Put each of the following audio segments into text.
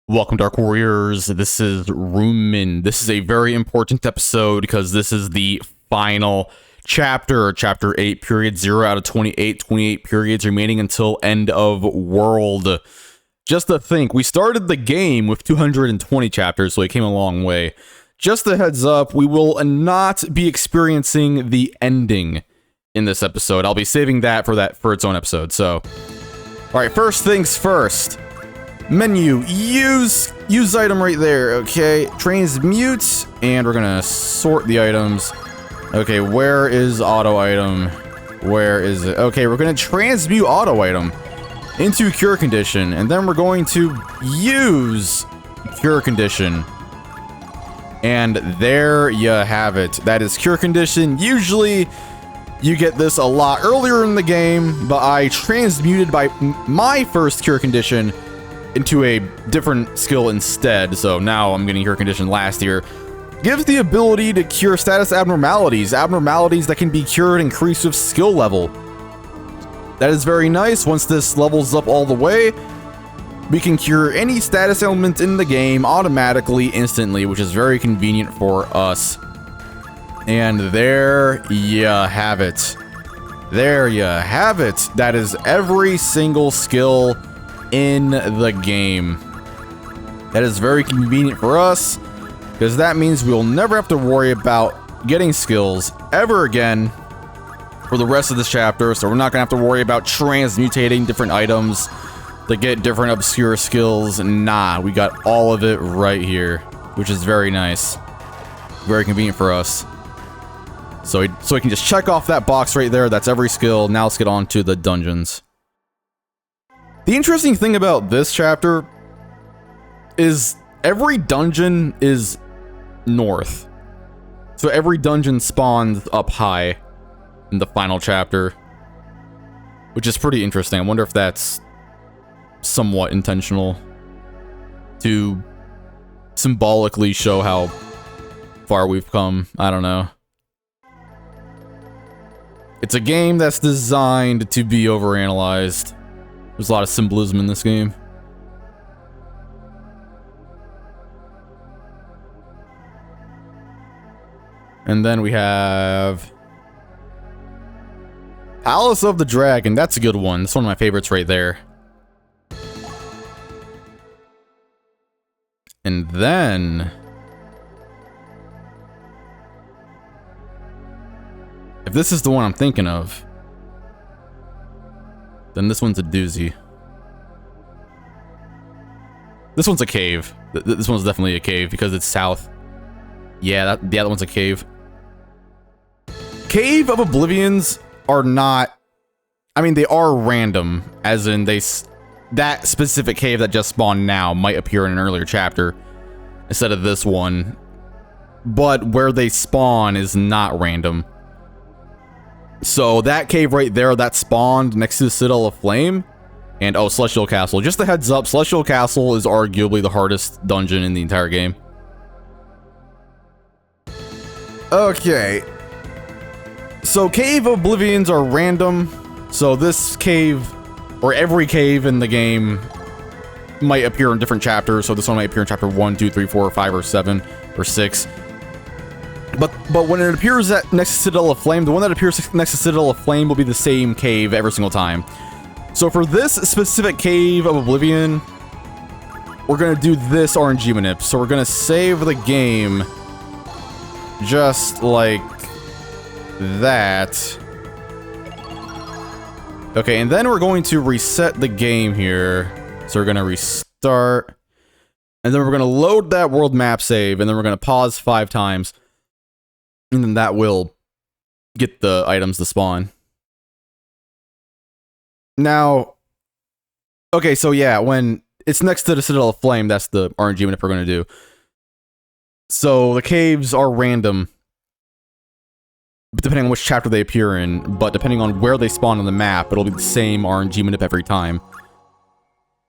Welcome, Dark Warriors. This is Rumin. This is a very important episode because this is the final chapter, Chapter 8, Period 0 out of 28, 28 periods remaining until end of world. Just to think, we started the game with 220 chapters, so it came a long way. Just a heads up, we will not be experiencing the ending in this episode. I'll be saving that for its own episode, so... Alright, first things first. Menu, use item right there, okay? Transmute, and we're gonna sort the items. Okay, where is auto item? Where is it? Okay, we're gonna transmute auto item into cure condition, and then we're going to use cure condition. And there you have it. That is cure condition. Usually, you get this a lot earlier in the game, but I transmuted my first cure condition into a different skill instead, so now I'm getting cure condition last year. Gives the ability to cure status abnormalities that can be cured and increased with skill level. That is very nice. Once this levels up all the way, we can cure any status element in the game automatically, instantly, which is very convenient for us. And there you have it. There you have it. That is every single skill in the game. That is very convenient for us, because that means we'll never have to worry about getting skills ever again for the rest of this chapter. So we're not gonna have to worry about transmutating different items to get different obscure skills. Nah, we got all of it right here, which is very nice, very convenient for us. So we can just check off that box right there. That's every skill. Now let's get on to the dungeons. The interesting thing about this chapter is every dungeon is north. So every dungeon spawns up high in the final chapter, which is pretty interesting. I wonder if that's somewhat intentional to symbolically show how far we've come. I don't know. It's a game that's designed to be overanalyzed. There's a lot of symbolism in this game. And then we have Palace of the Dragon. That's a good one. That's one of my favorites right there. And then if this is the one I'm thinking of, then this one's a doozy. This one's a cave. This one's definitely a cave because it's south. Yeah, that one's a cave. Cave of Oblivions are not... I mean, they are random, as in that specific cave that just spawned now might appear in an earlier chapter instead of this one. But where they spawn is not random. So that cave right there that spawned next to the Citadel of Flame, and oh, Celestial Castle. Just a heads up, Celestial Castle is arguably the hardest dungeon in the entire game. Okay. So Cave of Oblivions are random. So this cave, or every cave in the game, might appear in different chapters. So this one might appear in chapter 1, 2, 3, 4, 5, or 7, or 6. But when it appears next to Citadel of Flame, the one that appears next to Citadel of Flame will be the same cave every single time. So for this specific Cave of Oblivion, we're gonna do this RNG manip. So we're gonna save the game just like that. Okay, and then we're going to reset the game here. So we're gonna restart, and then we're gonna load that world map save, and then we're gonna pause 5 times. And then that will get the items to spawn. Now, okay, so yeah, when it's next to the Citadel of Flame, that's the RNG manip we're going to do. So the caves are random, depending on which chapter they appear in, but depending on where they spawn on the map, it'll be the same RNG manip every time.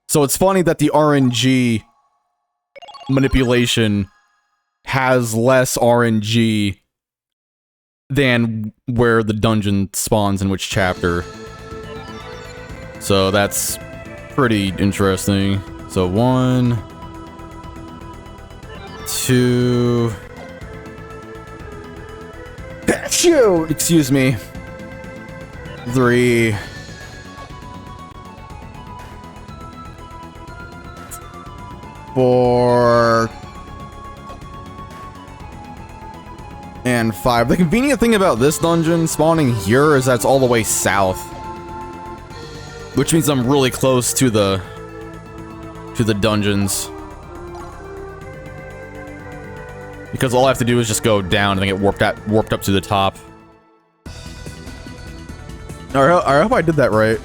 So it's funny that the RNG manipulation has less RNG than where the dungeon spawns in which chapter. So that's pretty interesting. So 1, 2. Shoot! Excuse me. 3. 4. And 5. The convenient thing about this dungeon spawning here is that it's all the way south, which means I'm really close to the dungeons, because all I have to do is just go down and then get warped up to the top. Alright, I hope I did that right.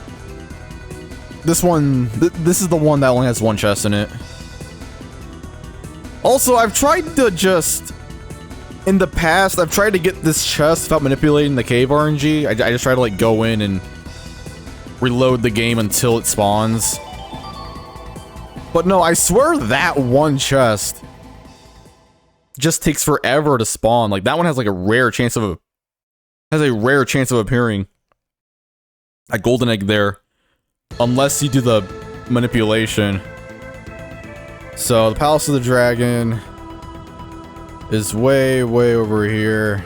This one, this is the one that only has one chest in it. Also, I've tried to just... In the past, I've tried to get this chest without manipulating the cave RNG. I just try to, like, go in and reload the game until it spawns. But no, I swear that one chest just takes forever to spawn. Like, that one has, like, a rare chance of appearing. A golden egg there. Unless you do the manipulation. So, the Palace of the Dragon is way, way over here.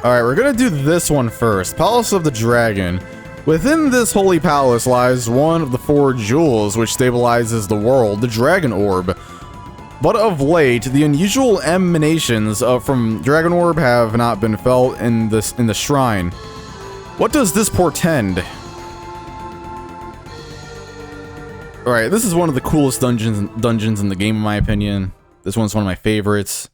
Alright, we're gonna do this one first. Palace of the Dragon. Within this holy palace lies one of the 4 jewels which stabilizes the world, the Dragon Orb. But of late, the unusual emanations from Dragon Orb have not been felt in the shrine. What does this portend? Alright, this is one of the coolest dungeons in the game, in my opinion. This one's one of my favorites.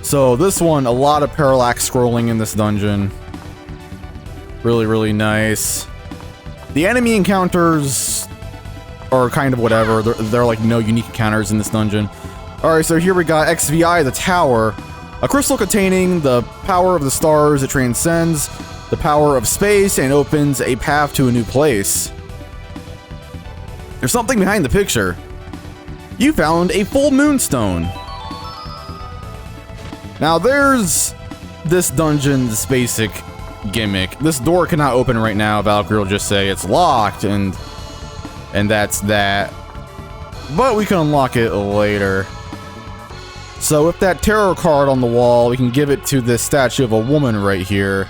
So this one, a lot of parallax scrolling in this dungeon. Really, really nice. The enemy encounters are kind of whatever. They're like no unique encounters in this dungeon. Alright, so here we got XVI, the tower. A crystal containing the power of the stars. It transcends the power of space and opens a path to a new place. There's something behind the picture. You found a full moonstone. Now there's this dungeon's basic gimmick. This door cannot open right now. Valkyrie will just say it's locked, and that's that. But we can unlock it later. So with that tarot card on the wall, we can give it to this statue of a woman right here.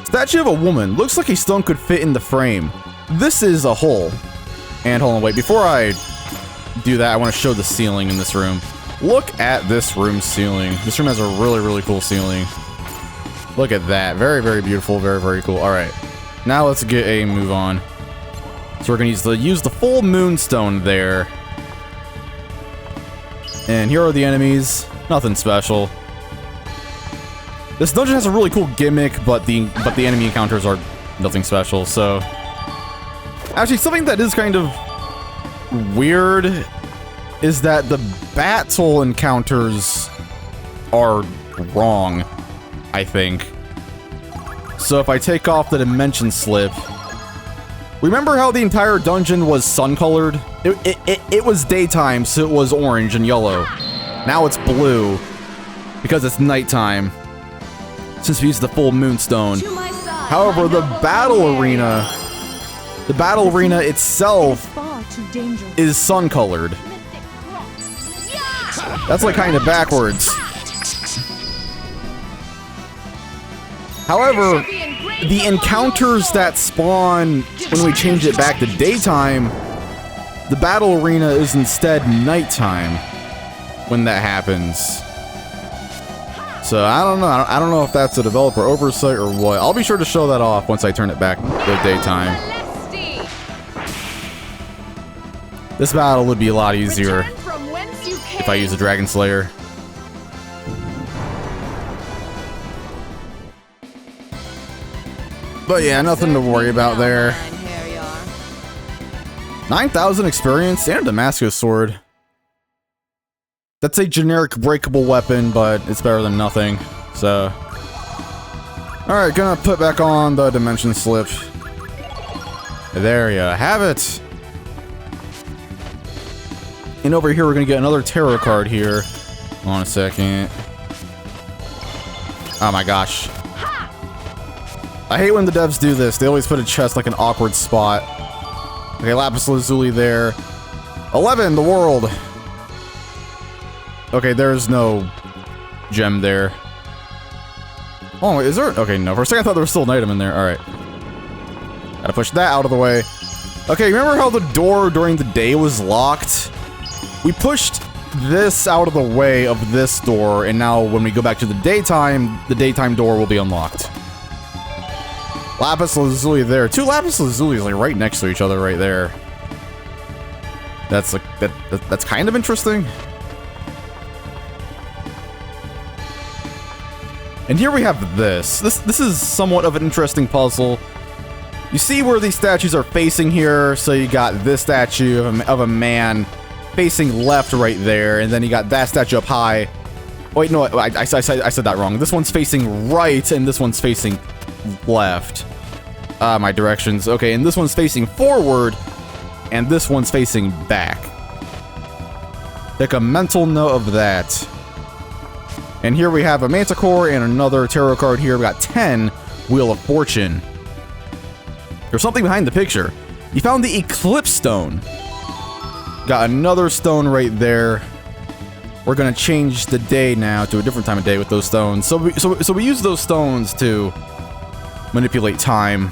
Statue of a woman. Looks like a stone could fit in the frame. This is a hole. And hold on, wait. Before I do that, I want to show the ceiling in this room. Look at this room's ceiling. This room has a really, really cool ceiling. Look at that. Very, very beautiful. Very, very cool. Alright. Now let's get a move on. So we're going to use the full moonstone there. And here are the enemies. Nothing special. This dungeon has a really cool gimmick, but the enemy encounters are nothing special, so... Actually, something that is kind of weird is that the battle encounters are wrong, I think. So if I take off the dimension slip... Remember how the entire dungeon was sun-colored? It was daytime, so it was orange and yellow. Now it's blue, because it's nighttime, since we used the full moonstone. However, the battle arena itself is sun-colored. That's like kind of backwards. However, the encounters that spawn when we change it back to daytime, the battle arena is instead nighttime when that happens. So I don't know. I don't know if that's a developer oversight or what. I'll be sure to show that off once I turn it back to daytime. This battle would be a lot easier if I use a Dragon Slayer. But yeah, nothing to worry about there. 9,000 experience and a Damascus sword. That's a generic breakable weapon, but it's better than nothing. So, alright, gonna put back on the dimension slip. There you have it. And over here, we're gonna get another tarot card here. Hold on a second. Oh my gosh. I hate when the devs do this. They always put a chest like an awkward spot. Okay, lapis lazuli there. 11, the world. Okay, there's no gem there. Oh, is there? Okay, no. For a second, I thought there was still an item in there. All right. Gotta push that out of the way. Okay, remember how the door during the day was locked? We pushed this out of the way of this door, and now when we go back to the daytime door will be unlocked. Lapis lazuli there. 2 lapis lazulis like right next to each other right there. That's like that's kind of interesting. And here we have this. This is somewhat of an interesting puzzle. You see where these statues are facing here, so you got this statue of a man facing left right there, and then you got that statue up high. Wait, no, I said that wrong. This one's facing right, and this one's facing left. My directions. Okay, and this one's facing forward, and this one's facing back. Take a mental note of that. And here we have a Manticore and another tarot card here. We got 10, Wheel of Fortune. There's something behind the picture. You found the Eclipse Stone. Got another stone right there. We're gonna change the day now to a different time of day with those stones. So we use those stones to manipulate time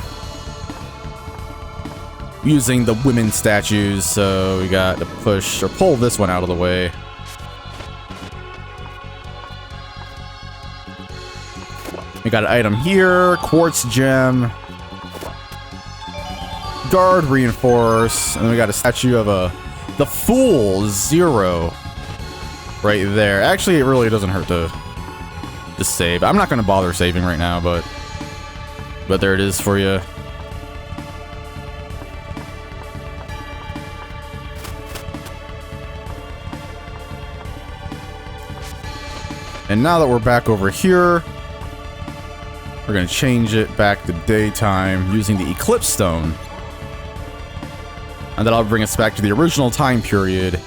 using the women statues. So we got to push or pull this one out of the way. We got an item here, quartz gem, guard reinforce, and then we got a statue of the Fool 0 right there. Actually, it really doesn't hurt to just save. I'm not going to bother saving right now, but there it is for you. And now that we're back over here, we're going to change it back to daytime using the Eclipse Stone. And that'll bring us back to the original time period.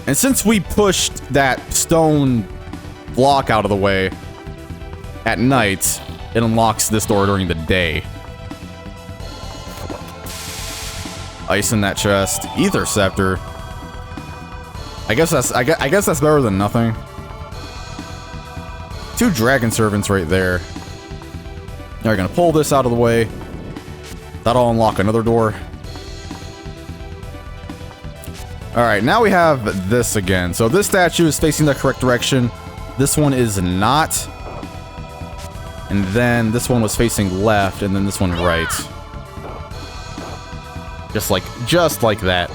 And since we pushed that stone block out of the way at night, it unlocks this door during the day. Ice in that chest. Ether Scepter. I guess that's better than nothing. 2 Dragon Servants right there. Now we're gonna pull this out of the way. That'll unlock another door. Alright, now we have this again. So this statue is facing the correct direction. This one is not. And then this one was facing left, and then this one right. Just like that.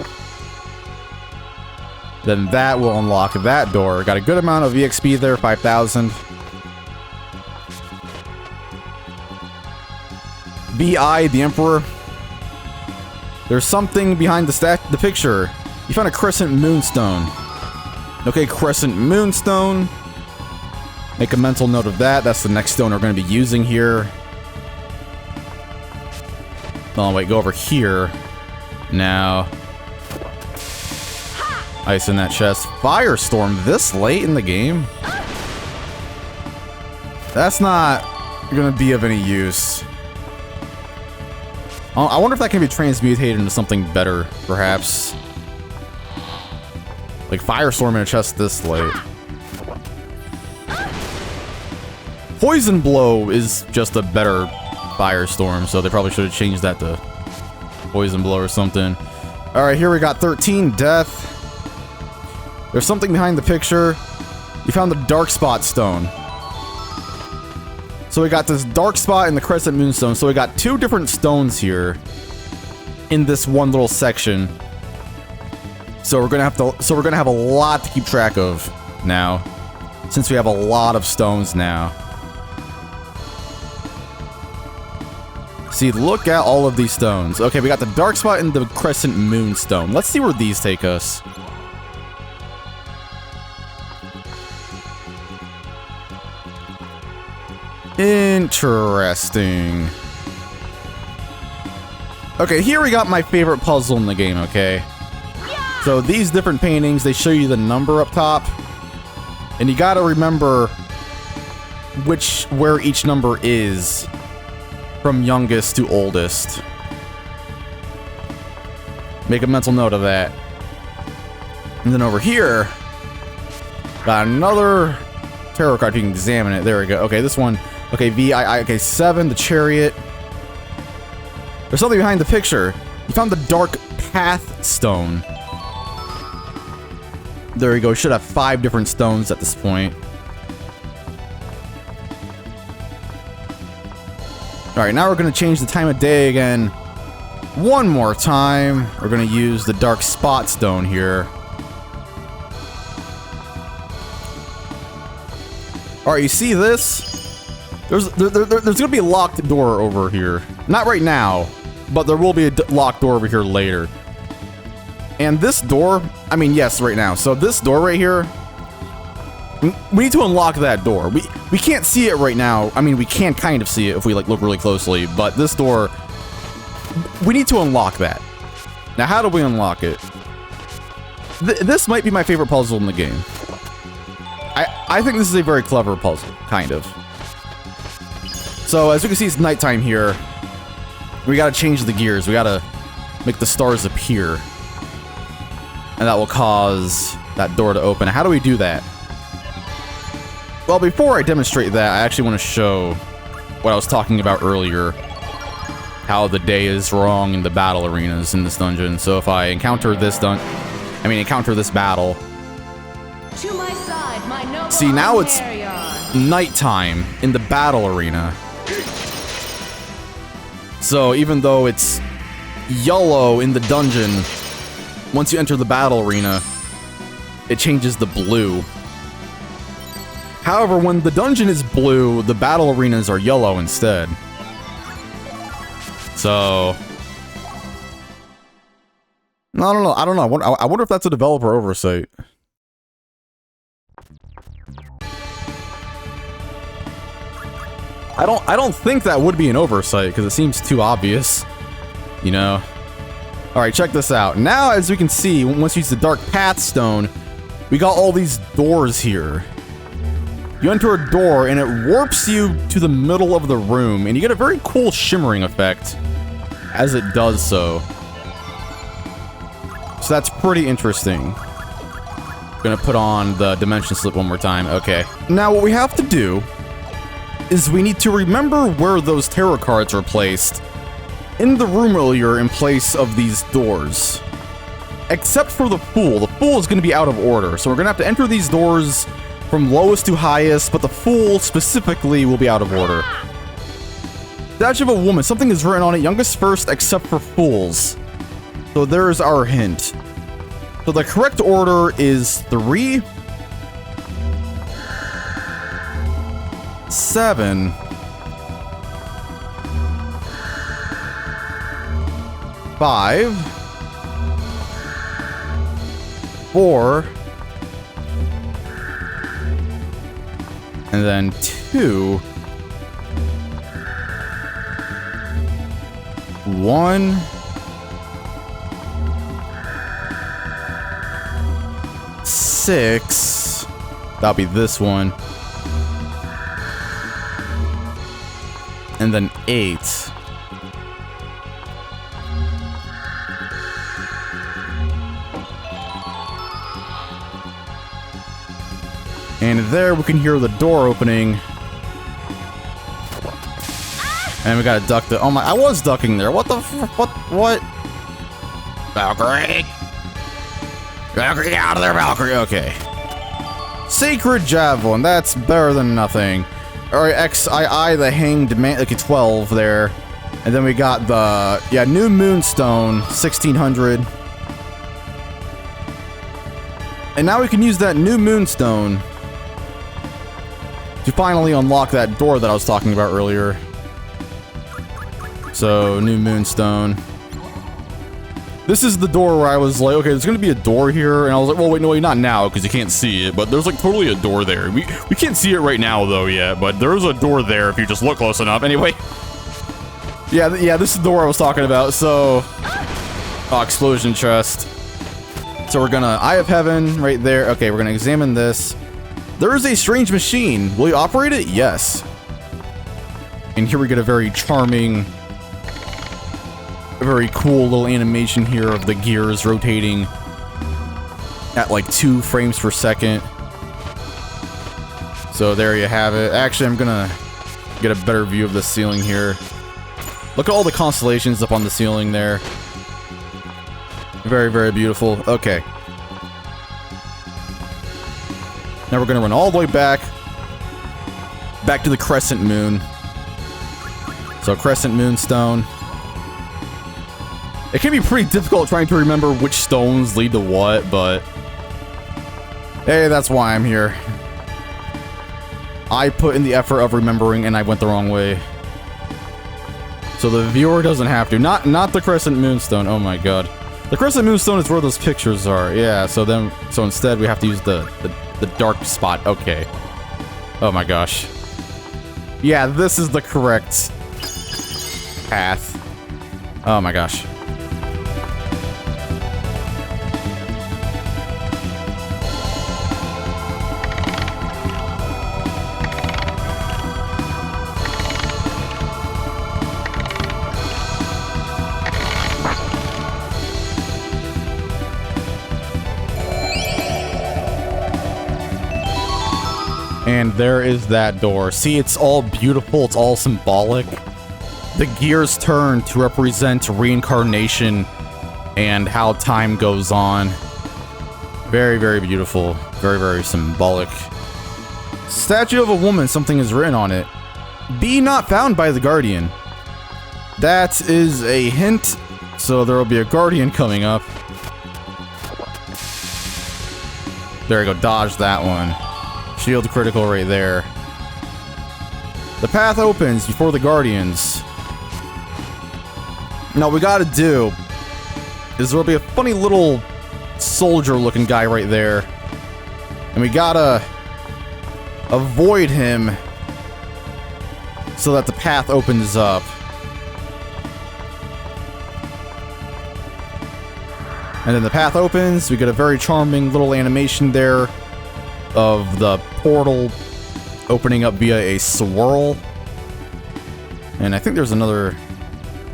Then that will unlock that door. Got a good amount of EXP there, 5,000. B.I. the Emperor. There's something behind the picture. You found a Crescent Moonstone. Okay, Crescent Moonstone. Make a mental note of that. That's the next stone we're going to be using here. Oh, wait, go over here. Now. Ice in that chest. Firestorm this late in the game? That's not going to be of any use. I wonder if that can be transmutated into something better, perhaps. Like Firestorm in a chest this late. Poison Blow is just a better Firestorm, so they probably should have changed that to Poison Blow or something. Alright, here we got 13, Death. There's something behind the picture. You found the Dark Spot Stone. So we got this Dark Spot and the Crescent Moonstone. So we got 2 different stones here in this one little section. So we're gonna have a lot to keep track of now, since we have a lot of stones now. See, look at all of these stones. Okay, we got the Dark Spot and the Crescent Moonstone. Let's see where these take us. Interesting. Okay, here we got my favorite puzzle in the game, okay? So these different paintings, they show you the number up top. And you gotta remember where each number is from youngest to oldest. Make a mental note of that. And then over here, got another tarot card. You can examine it. There we go. Okay, this one. Okay, okay, 7, the chariot. There's something behind the picture. You found the dark path stone. There we go. Should have 5 different stones at this point. Alright, now we're going to change the time of day again. One more time. We're going to use the dark spot stone here. Alright, you see this? There's going to be a locked door over here. Not right now, but there will be a locked door over here later. And this door, I mean, yes, right now. So this door right here, we need to unlock that door. We can't see it right now. I mean, we can kind of see it if we like look really closely, but this door, we need to unlock that. Now, how do we unlock it? This might be my favorite puzzle in the game. I think this is a very clever puzzle, kind of. So, as you can see, it's nighttime here. We gotta change the gears. We gotta make the stars appear. And that will cause that door to open. How do we do that? Well, before I demonstrate that, I actually want to show what I was talking about earlier. How the day is wrong in the battle arenas in this dungeon. So if I encounter this encounter this battle. To my side, my noble See, now it's Arianrod. nighttime in the battle arena. So even though it's yellow in the dungeon, once you enter the battle arena, it changes to blue. However, when the dungeon is blue, the battle arenas are yellow instead. So I don't know. I wonder if that's a developer oversight. I don't think that would be an oversight because it seems too obvious, you know. All right, check this out. Now, as we can see, once you use the dark path stone, we got all these doors here. You enter a door and it warps you to the middle of the room, and you get a very cool shimmering effect as it does so. So that's pretty interesting. Gonna put on the dimension slip one more time. Okay. Now what we have to do is we need to remember where those tarot cards are placed in the room earlier in place of these doors. Except for the Fool. The Fool is going to be out of order, so we're going to have to enter these doors from lowest to highest, but the Fool specifically will be out of order. Statue of a woman. Something is written on it. Youngest first, except for fools. So there's our hint. So the correct order is 3, 7, 5, 4, and then 2, 1, 6. That'll be this one. And then 8. And there we can hear the door opening. And we gotta duck the— oh my, I was ducking there. What the what? Valkyrie! Valkyrie, get out of there, Valkyrie! Okay. Sacred Javelin, that's better than nothing. Alright, XII, the Hanged Man, okay, 12 there. And then we got the, yeah, New Moonstone, 1600. And now we can use that New Moonstone to finally unlock that door that I was talking about earlier. So, New Moonstone. This is the door where I was like, okay, there's gonna be a door here, and I was like, well, wait, no, not now, because you can't see it, but there's like totally a door there. We can't see it right now, though, yet, but there's a door there if you just look close enough. Anyway. Yeah, this is the door I was talking about, so... oh, explosion chest. So we're gonna Eye of Heaven right there. Okay, we're gonna examine this. There is a strange machine. Will you operate it? Yes. And here we get a very charming very cool little animation here of the gears rotating at like 2 frames per second. So there you have it. Actually, I'm gonna get a better view of the ceiling here. Look at all the constellations up on the ceiling there. Very, very beautiful. Okay. Now we're gonna run all the way back to the crescent moon. So crescent moonstone. It can be pretty difficult trying to remember which stones lead to what, but hey, that's why I'm here. I put in the effort of remembering and I went the wrong way. So the viewer doesn't have to. Not the crescent moonstone. Oh my god. The crescent moonstone is where those pictures are. Yeah, so instead we have to use the dark spot. Okay. Oh my gosh. Yeah, this is the correct path. Oh my gosh. And there is that door. See, it's all beautiful. It's all symbolic. The gears turn to represent reincarnation and how time goes on. Very, very beautiful. Very, very symbolic. Statue of a woman. Something is written on it. Be not found by the Guardian. That is a hint. So there will be a Guardian coming up. There you go. Dodge that one. Shield critical right there. The path opens before the Guardians. Now what we gotta do is there'll be a funny little soldier looking guy right there. And we gotta avoid him so that the path opens up. And then the path opens, we get a very charming little animation there of the portal opening up via a swirl. And I think there's another...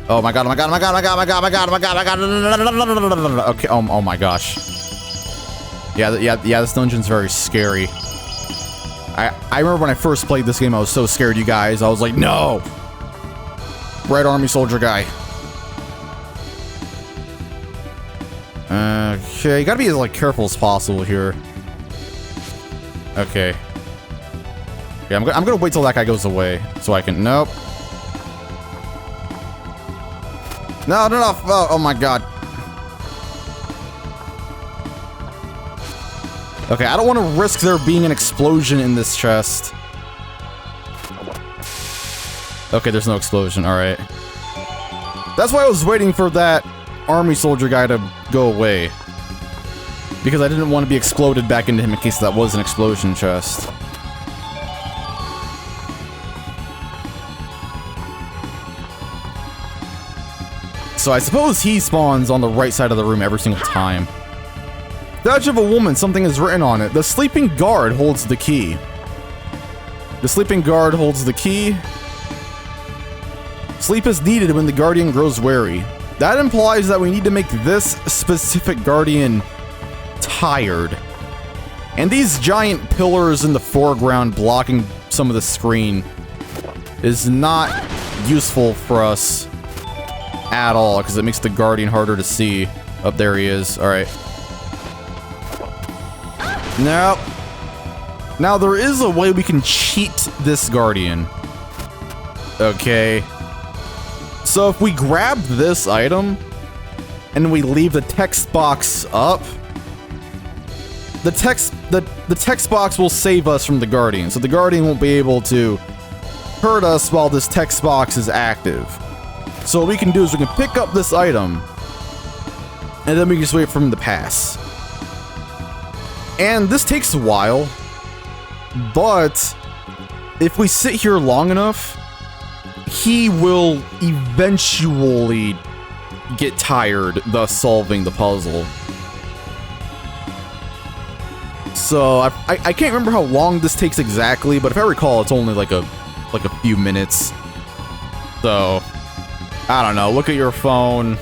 Oh my god, oh my god, oh my god, oh my god, oh my god, oh my god, oh my god, oh my god. Okay, oh my gosh. Yeah, this dungeon's very scary. I remember when I first played this game, I was so scared, you guys. I was like, no! Red Army soldier guy. Okay, you gotta be as like careful as possible here. Okay. Yeah, I'm gonna wait till that guy goes away so I can... Nope. No. Oh my god. Okay, I don't want to risk there being an explosion in this chest. Okay, there's no explosion. Alright. That's why I was waiting for that army soldier guy to go away. Because I didn't want to be exploded back into him in case that was an explosion chest. So I suppose he spawns on the right side of the room every single time. Statue of a woman, something is written on it. The sleeping guard holds the key. The sleeping guard holds the key. Sleep is needed when the Guardian grows wary. That implies that we need to make this specific Guardian tired. And these giant pillars in the foreground blocking some of the screen is not useful for us at all, because it makes the Guardian harder to see. Oh, there he is. Alright. Nope. Now, there is a way we can cheat this Guardian. Okay. So, if we grab this item, and we leave the text box up, the text box will save us from the Guardian. So, the Guardian won't be able to hurt us while this text box is active. So what we can do is we can pick up this item, and then we can just wait for him to pass. And this takes a while, but if we sit here long enough, he will eventually get tired, thus solving the puzzle. So I can't remember how long this takes exactly, but if I recall, it's only like a few minutes. So I don't know, look at your phone,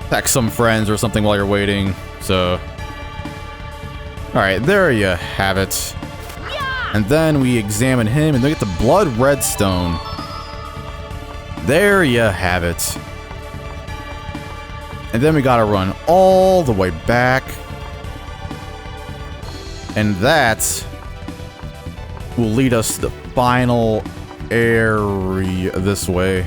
text some friends or something while you're waiting. So, alright, there you have it. And then we examine him and look at the blood red stone. There you have it. And then we gotta run all the way back. And that will lead us to the final area this way.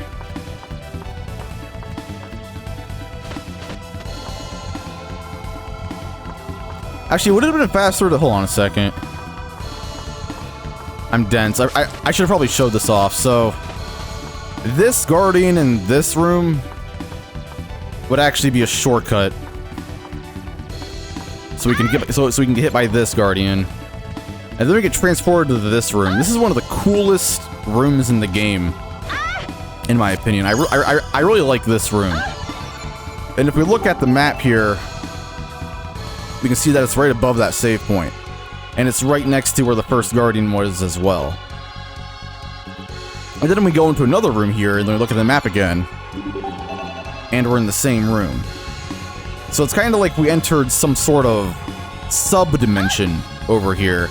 Actually, would it have been faster to hold on a second? I'm dense. I should have probably showed this off. So this guardian in this room would actually be a shortcut. So we can get so we can get hit by this guardian. And then we get transported to this room. This is one of the coolest rooms in the game, in my opinion. I really like this room. And if we look at the map here, we can see that it's right above that save point. And it's right next to where the first guardian was as well. And then we go into another room here, and then we look at the map again. And we're in the same room. So it's kind of like we entered some sort of sub-dimension over here.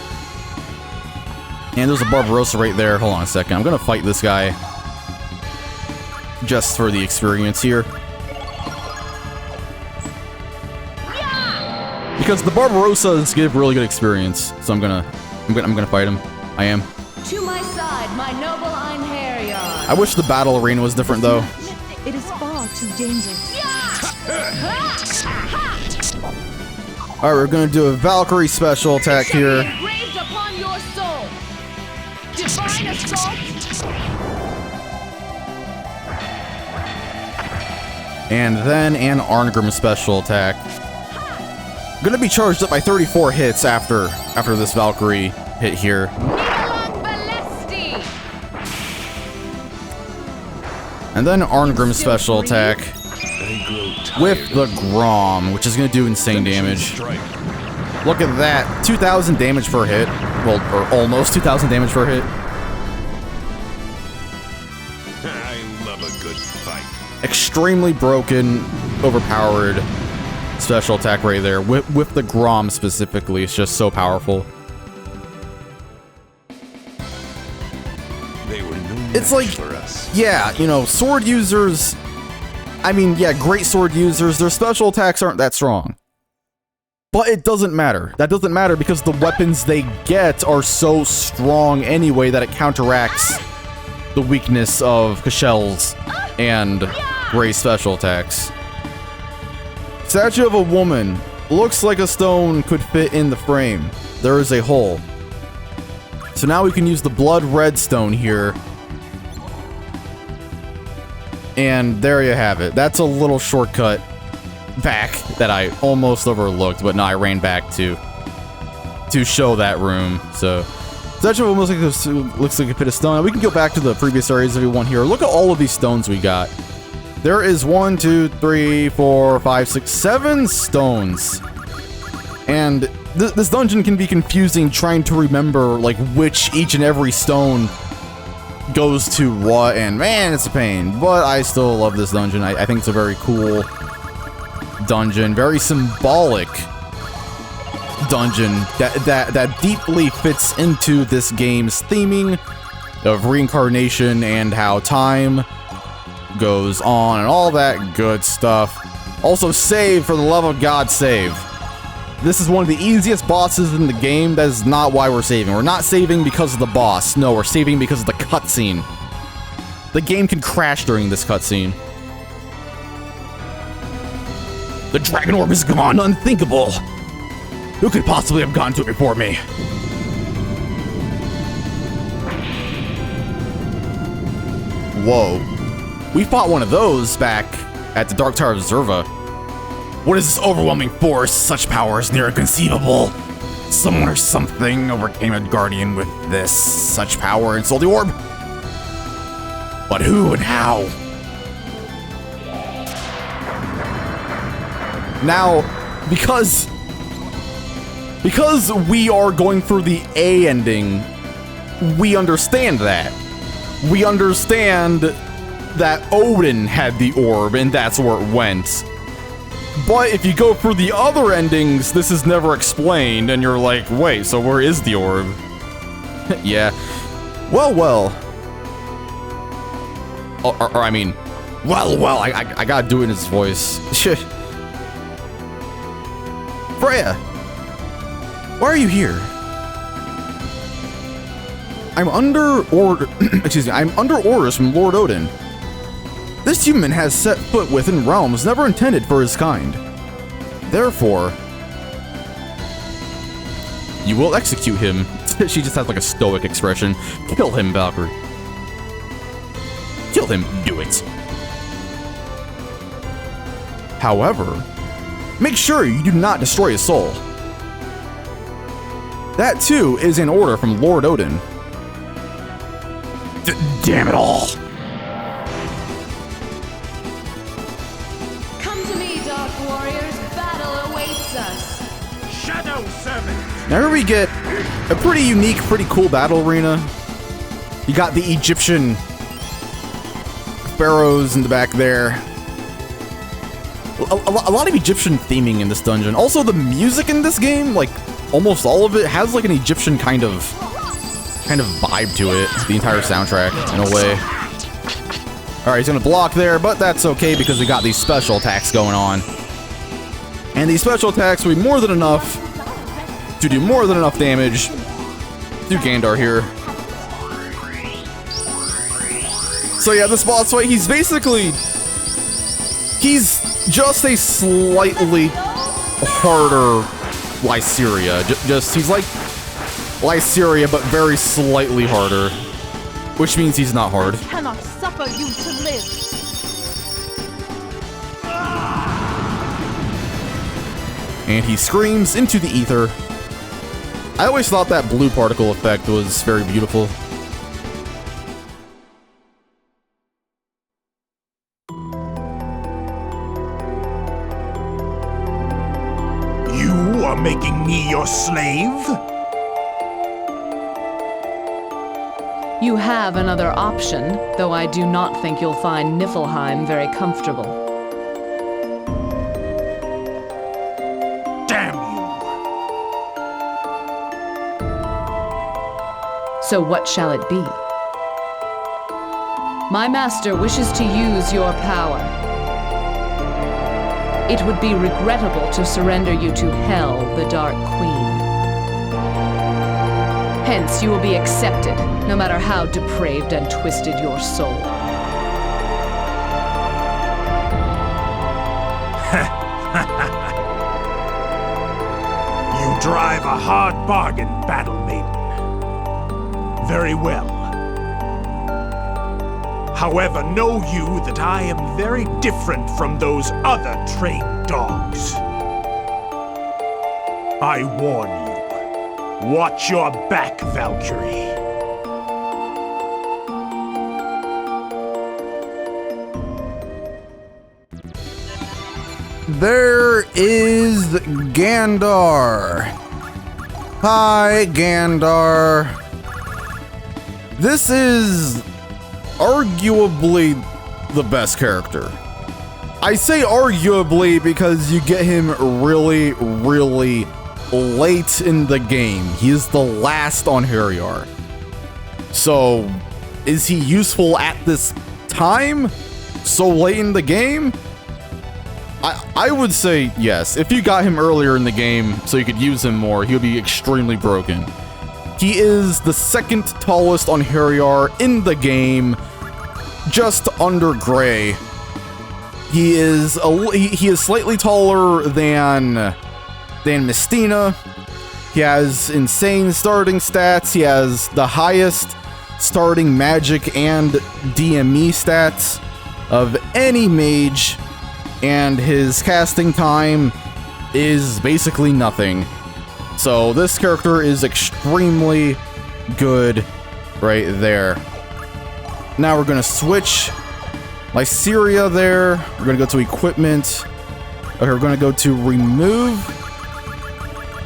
And there's a Barbarossa right there. Hold on a second. I'm going to fight this guy. Just for the experience here. Because the Barbarossas give really good experience. So I'm gonna fight him. I am. To my side, my noble Arianrod. I wish the battle arena was different though. It is far too dangerous. Alright, we're gonna do a Valkyrie special attack here. Engraved upon your soul. Divine assault. And then an Arngrim special attack. Gonna be charged up by 34 hits after this Valkyrie hit here. And then Arngrim special attack with the Grom, which is gonna do insane damage. Look at that, 2,000 damage per hit. Well, or almost 2,000 damage per hit. I love a good fight. Extremely broken, overpowered special attack right there. With the Grom specifically, it's just so powerful. They were no It's like, for us. yeah, you know, sword users, I mean, yeah, great sword users, their special attacks aren't that strong. But it doesn't matter. That doesn't matter because the weapons they get are so strong anyway that it counteracts the weakness of Kashel's and Gray's special attacks. Statue of a woman. Looks like a stone could fit in the frame. There is a hole. So now we can use the blood red stone here. And there you have it. That's a little shortcut back that I almost overlooked, but no, I ran back to show that room. So statue of a woman looks like a pit of stone. We can go back to the previous areas if we want here. Look at all of these stones we got. There is 1, 2, 3, 4, 5, 6, 7 stones. And this dungeon can be confusing trying to remember like which each and every stone goes to what, and man, it's a pain. But I still love this dungeon. I think it's a very cool dungeon, very symbolic dungeon that deeply fits into this game's theming of reincarnation and how time goes on and all that good stuff. Also, save, for the love of God, save. This is one of the easiest bosses in the game. That is not why we're saving. We're not saving because of the boss. No, we're saving because of the cutscene. The game can crash during this cutscene. The Dragon Orb is gone. Unthinkable. Who could possibly have gone to it before me? Whoa. We fought one of those back at the Dark Tower of Zerva. What is this overwhelming force? Such power is near inconceivable. Someone or something overcame a guardian with this such power and stole the orb. But who and how? Now, because we are going through the A ending, we understand that. We understand that Odin had the orb and that's where it went. But if you go for the other endings, this is never explained, and you're like, wait, so where is the orb? Yeah. Well. Or I mean, well, I gotta do it in his voice. Shit. Freya, why are you here? I'm under orders from Lord Odin. This human has set foot within realms never intended for his kind. Therefore, you will execute him. She just has like a stoic expression. Kill him, Valkyrie. Kill him, do it. However, make sure you do not destroy his soul. That too is an order from Lord Odin. Damn it all. Come to me, Dark Warriors. Battle awaits us. Shadow Servant! Now here we get a pretty unique, pretty cool battle arena. You got the Egyptian pharaohs in the back there. A lot of Egyptian theming in this dungeon. Also, the music in this game, like almost all of it, has like an Egyptian kind of vibe to it. The entire soundtrack, in a way. All right, he's gonna block there, but that's okay because we got these special attacks going on, and these special attacks will be more than enough to do more than enough damage to Gandar here. So yeah, this boss fight, he's just a slightly harder Lyceria. He's like Lyceria, but very slightly harder, which means he's not hard. I cannot suffer you to live. And he screams into the ether. I always thought that blue particle effect was very beautiful. You are making me your slave? You have another option, though I do not think you'll find Niflheim very comfortable. Damn you! So what shall it be? My master wishes to use your power. It would be regrettable to surrender you to Hel, the Dark Queen. Hence, you will be accepted, no matter how depraved and twisted your soul. You drive a hard bargain, Battle Maiden. Very well. However, know you that I am very different from those other trained dogs. I warn you. Watch your back, Valkyrie. There is Gandar. Hi, Gandar. This is arguably the best character. I say arguably because you get him really, really late in the game. He is the last on Heriar. So, is he useful at this time? So late in the game? I would say yes. If you got him earlier in the game so you could use him more, he would be extremely broken. He is the second tallest on Heriar in the game, just under Gray. He is slightly taller than Mystina. He has insane starting stats. He has the highest starting magic and DME stats of any mage, and his casting time is basically nothing. So this character is extremely good right there. Now we're gonna switch Lyceria there. We're gonna go to equipment. Okay, we're gonna go to remove.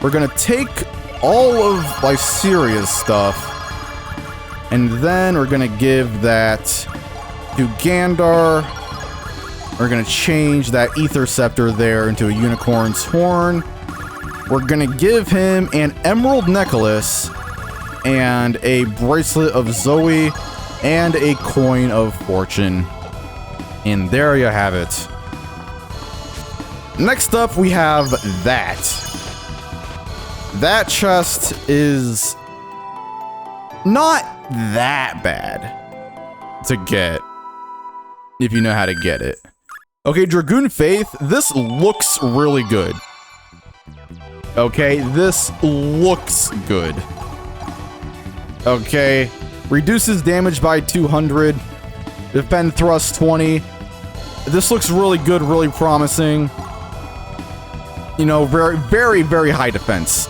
We're gonna take all of Lyceria's stuff, and then we're gonna give that to Gandar. We're gonna change that ether scepter there into a unicorn's horn. We're gonna give him an emerald necklace and a bracelet of Zoe and a coin of fortune. And there you have it. Next up, we have that. That chest is not that bad to get, if you know how to get it. Okay, Dragoon Faith, this looks really good. Okay, this looks good. Okay, reduces damage by 200, defend thrust 20. This looks really good, really promising. You know, very, very, very high defense.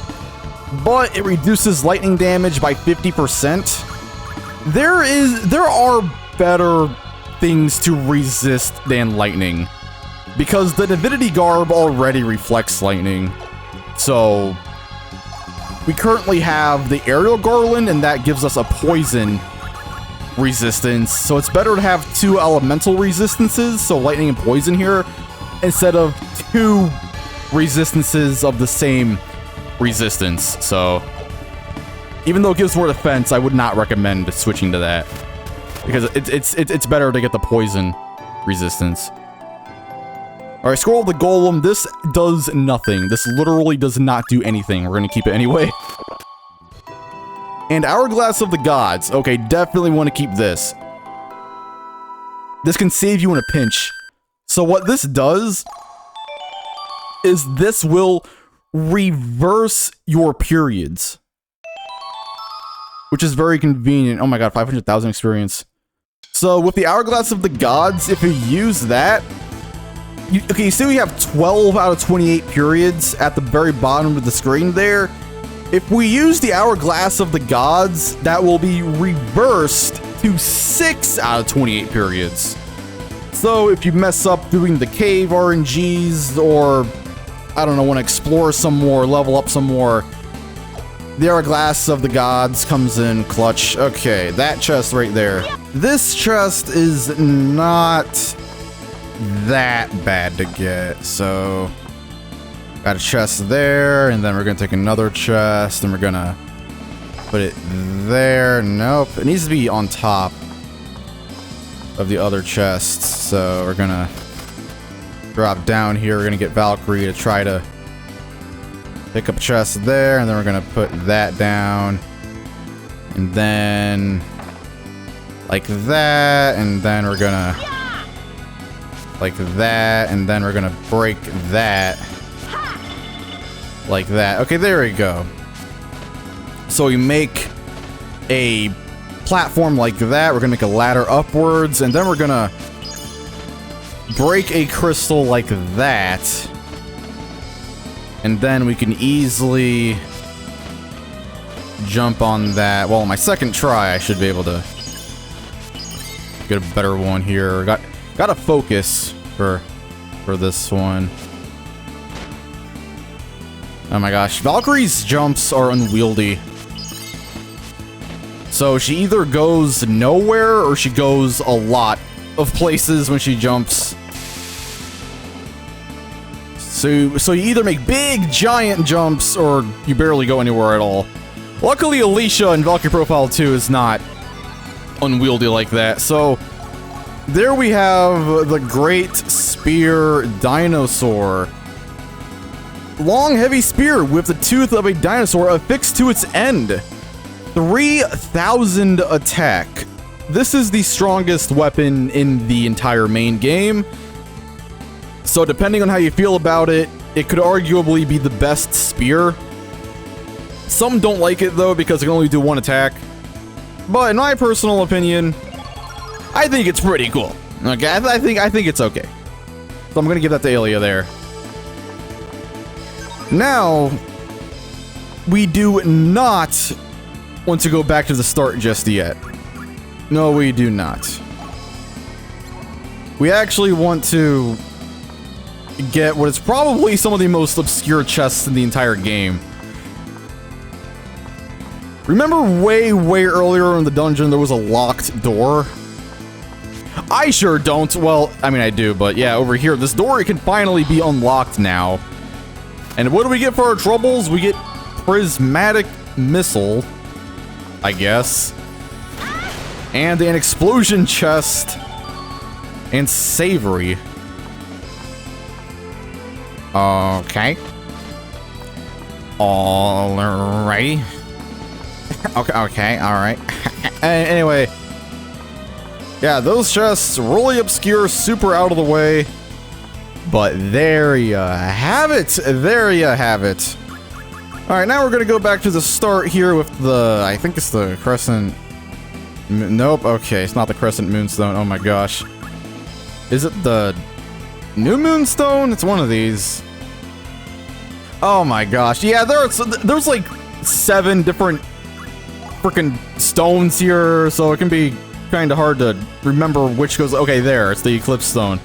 But it reduces lightning damage by 50%. There are better things to resist than lightning, because the Divinity Garb already reflects lightning. So we currently have the Aerial Garland, and that gives us a poison resistance. So it's better to have 2 elemental resistances, so lightning and poison here, instead of 2 resistances of the same resistance. So even though it gives more defense, I would not recommend switching to that, because it's better to get the poison resistance. Alright, Scroll of the Golem. This does nothing. This literally does not do anything. We're gonna keep it anyway. And Hourglass of the Gods. Okay, definitely want to keep this. This can save you in a pinch. So what this does is this will reverse your periods, which is very convenient. Oh my god, 500,000 experience. So with the Hourglass of the Gods, if you use that, you see we have 12 out of 28 periods at the very bottom of the screen there. If we use the Hourglass of the Gods, that will be reversed to 6 out of 28 periods. So if you mess up doing the cave RNGs, or I don't know, want to explore some more, level up some more, the Hourglass of the Gods comes in clutch. Okay, that chest right there. This chest is not that bad to get, so got a chest there, and then we're gonna take another chest, and we're gonna put it there. Nope, it needs to be on top of the other chests, so we're gonna drop down here. We're gonna get Valkyrie to try to pick up a chest there, and then we're gonna put that down, and then like that, and then we're gonna like that, and then we're gonna break that like that. Okay, there we go. So we make a platform like that. We're gonna make a ladder upwards, and then we're gonna break a crystal like that, and then we can easily jump on that. Well, on my second try, I should be able to get a better one here. Got to focus for this one. Oh my gosh, Valkyrie's jumps are unwieldy. So she either goes nowhere or she goes a lot of places when she jumps. So you either make big giant jumps or you barely go anywhere at all. Luckily, Alicia in Valkyrie Profile 2 is not unwieldy like that. So there we have the Great Spear Dinosaur. Long, heavy spear with the tooth of a dinosaur affixed to its end. 3,000 attack. This is the strongest weapon in the entire main game. So depending on how you feel about it, it could arguably be the best spear. Some don't like it though because it can only do 1 attack. But in my personal opinion, I think it's pretty cool. Okay, I think it's okay. So I'm gonna give that to Aelia there. Now, we do not want to go back to the start just yet. No, we do not. We actually want to get what is probably some of the most obscure chests in the entire game. Remember way earlier in the dungeon there was a locked door? I sure don't. Well, I mean, I do, but yeah, over here, this door can finally be unlocked now. And what do we get for our troubles? We get prismatic missile, I guess. And an explosion chest. And savory. Okay. Alrighty. Okay, alright. Anyway. Yeah, those chests, really obscure, super out of the way. But there you have it. There you have it. Alright, now we're going to go back to the start here with the... I think it's the Crescent... Nope, okay, it's not the Crescent Moonstone. Oh my gosh. Is it the New Moonstone? It's one of these. Oh my gosh. Yeah, there's like 7 different freaking stones here, so it can be kind of hard to remember which goes... Okay, there, it's the Eclipse Stone.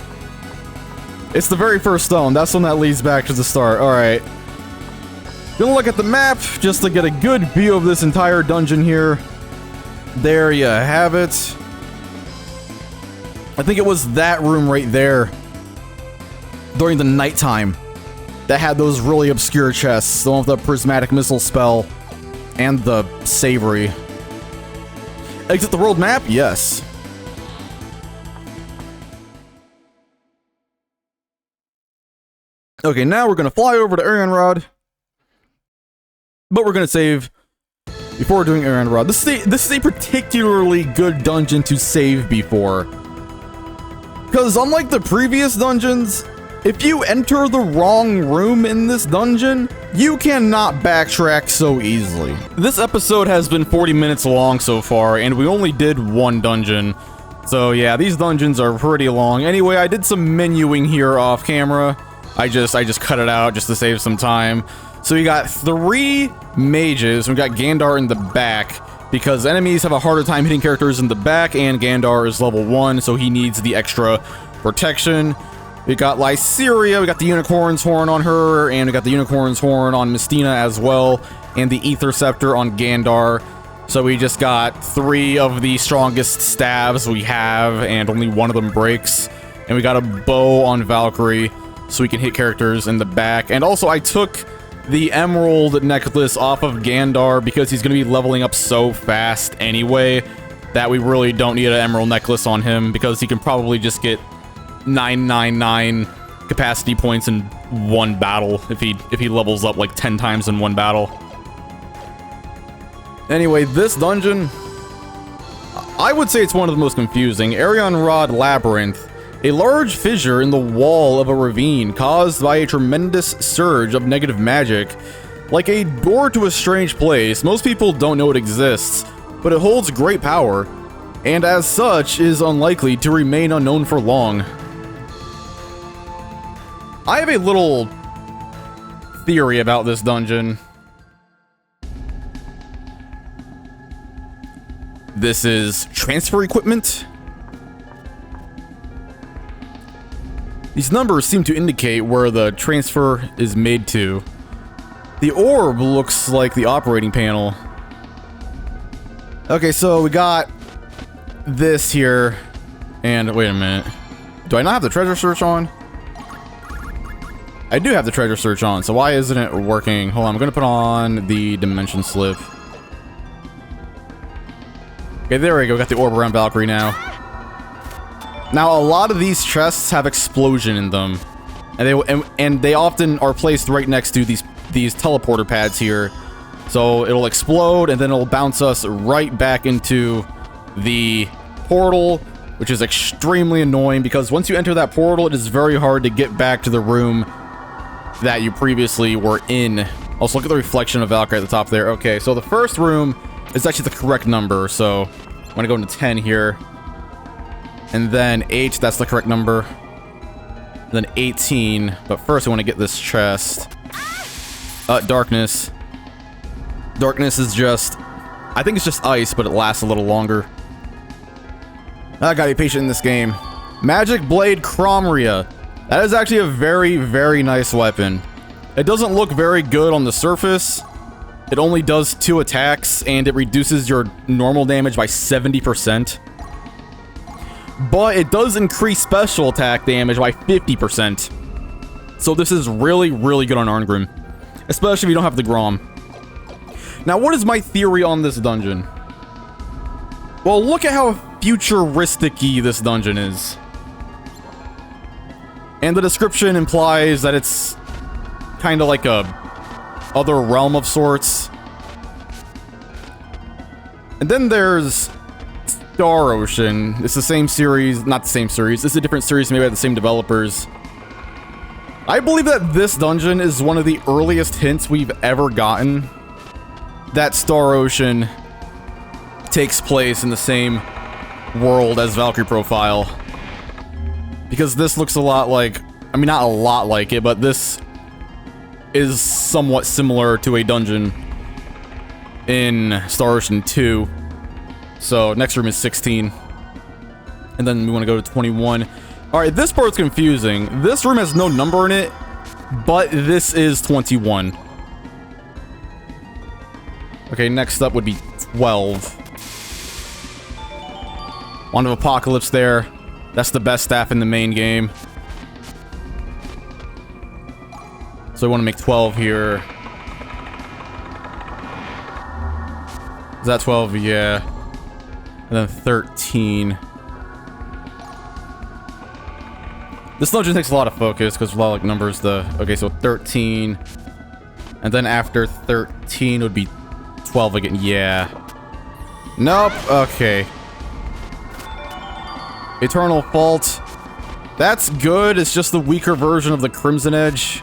It's the very first stone. That's the one that leads back to the start. Alright. Gonna look at the map just to get a good view of this entire dungeon here. There you have it. I think it was that room right there during the nighttime that had those really obscure chests. The one with the prismatic missile spell and the savory. Exit the world map? Yes. Okay, now we're gonna fly over to Arianrod. But we're gonna save before doing Arianrod. This is a particularly good dungeon to save before. Because unlike the previous dungeons, if you enter the wrong room in this dungeon, you cannot backtrack so easily. This episode has been 40 minutes long so far, and we only did one dungeon. So yeah, these dungeons are pretty long. Anyway, I did some menuing here off camera. I just cut it out just to save some time. So we got 3 mages. We got Gandar in the back because enemies have a harder time hitting characters in the back, and Gandar is level 1, so he needs the extra protection. We got Lyceria, we got the Unicorn's Horn on her, and we got the Unicorn's Horn on Mystina as well, and the Ether Scepter on Gandar. So we just got 3 of the strongest staves we have, and only one of them breaks. And we got a bow on Valkyrie, so we can hit characters in the back. And also, I took the emerald necklace off of Gandar because he's going to be leveling up so fast anyway that we really don't need an emerald necklace on him because he can probably just get 999 capacity points in one battle if he levels up like 10 times in one battle. Anyway, this dungeon, I would say it's one of the most confusing. Arianrod Labyrinth. A large fissure in the wall of a ravine caused by a tremendous surge of negative magic. Like a door to a strange place, most people don't know it exists, but it holds great power, and as such is unlikely to remain unknown for long. I have a little theory about this dungeon. This is transfer equipment. These numbers seem to indicate where the transfer is made to. The orb looks like the operating panel. Okay, so we got this here. And wait a minute. Do I not have the treasure search on? I do have the treasure search on, so why isn't it working? Hold on, I'm gonna put on the dimension slip. Okay, there we go. We got the orb around Valkyrie now. Now, a lot of these chests have explosion in them, and they often are placed right next to these teleporter pads here. So it'll explode, and then it'll bounce us right back into the portal, which is extremely annoying because once you enter that portal, it is very hard to get back to the room that you previously were in. Also, look at the reflection of Valkyrie at the top there. Okay, so the first room is actually the correct number, so I'm gonna go into 10 here. And then 8, that's the correct number. And then 18, but first I want to get this chest. Darkness. Darkness is just... I think it's just ice, but it lasts a little longer. I gotta be patient in this game. Magic Blade Cromria. That is actually a very, very nice weapon. It doesn't look very good on the surface. It only does 2 attacks, and it reduces your normal damage by 70%. but it does increase special attack damage by 50%. So this is really, really good on Arngrim, especially if you don't have the Grom. Now, what is my theory on this dungeon? Well, look at how futuristic-y this dungeon is. And the description implies that it's kind of like a other realm of sorts. And then there's Star Ocean. It's the same series, not the same series. It's a different series, maybe by the same developers. I believe that this dungeon is one of the earliest hints we've ever gotten that Star Ocean takes place in the same world as Valkyrie Profile. Because this looks a lot like, I mean, not a lot like it, but this is somewhat similar to a dungeon in Star Ocean 2. So, next room is 16. And then we want to go to 21. Alright, this part's confusing. This room has no number in it, but this is 21. Okay, next up would be 12. Wand of Apocalypse there. That's the best staff in the main game. So I want to make 12 here. Is that 12? Yeah. And then 13. This dungeon takes a lot of focus because a lot of like numbers. Okay, so 13. And then after 13 would be 12 again. Yeah. Nope. Okay. Eternal Fault. That's good. It's just the weaker version of the Crimson Edge.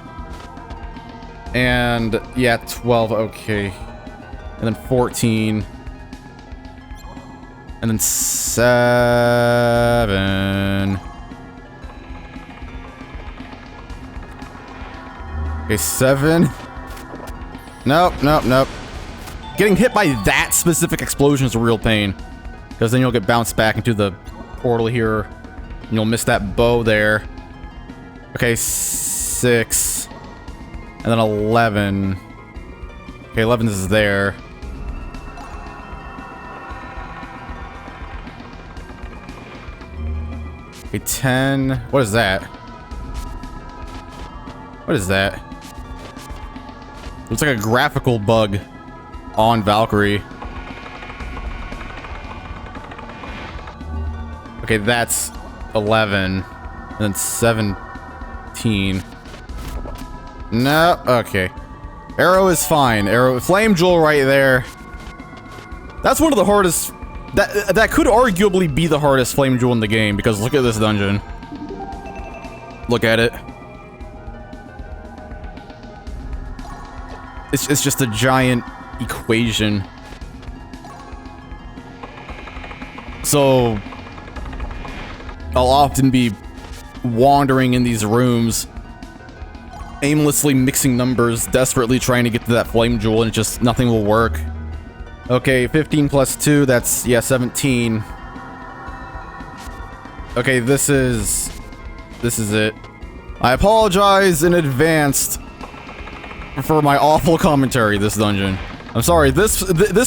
And yeah, 12. Okay. And then 14. And then 7. Okay, 7. Nope, nope, nope. Getting hit by that specific explosion is a real pain. Because then you'll get bounced back into the portal here. And you'll miss that bow there. Okay, 6. And then 11. Okay, 11 is there. Okay, 10. What is that? What is that? Looks like a graphical bug on Valkyrie. Okay, that's 11. And then 17. No, okay. Arrow is fine. Arrow, Flame Jewel right there. That's one of the hardest... That could arguably be the hardest Flame Jewel in the game, because look at this dungeon. Look at it. It's just a giant equation. So I'll often be wandering in these rooms, aimlessly mixing numbers, desperately trying to get to that Flame Jewel, and just nothing will work. Okay, 15 plus 2, that's, yeah, 17. Okay, this is it. I apologize in advance for my awful commentary this dungeon. I'm sorry, this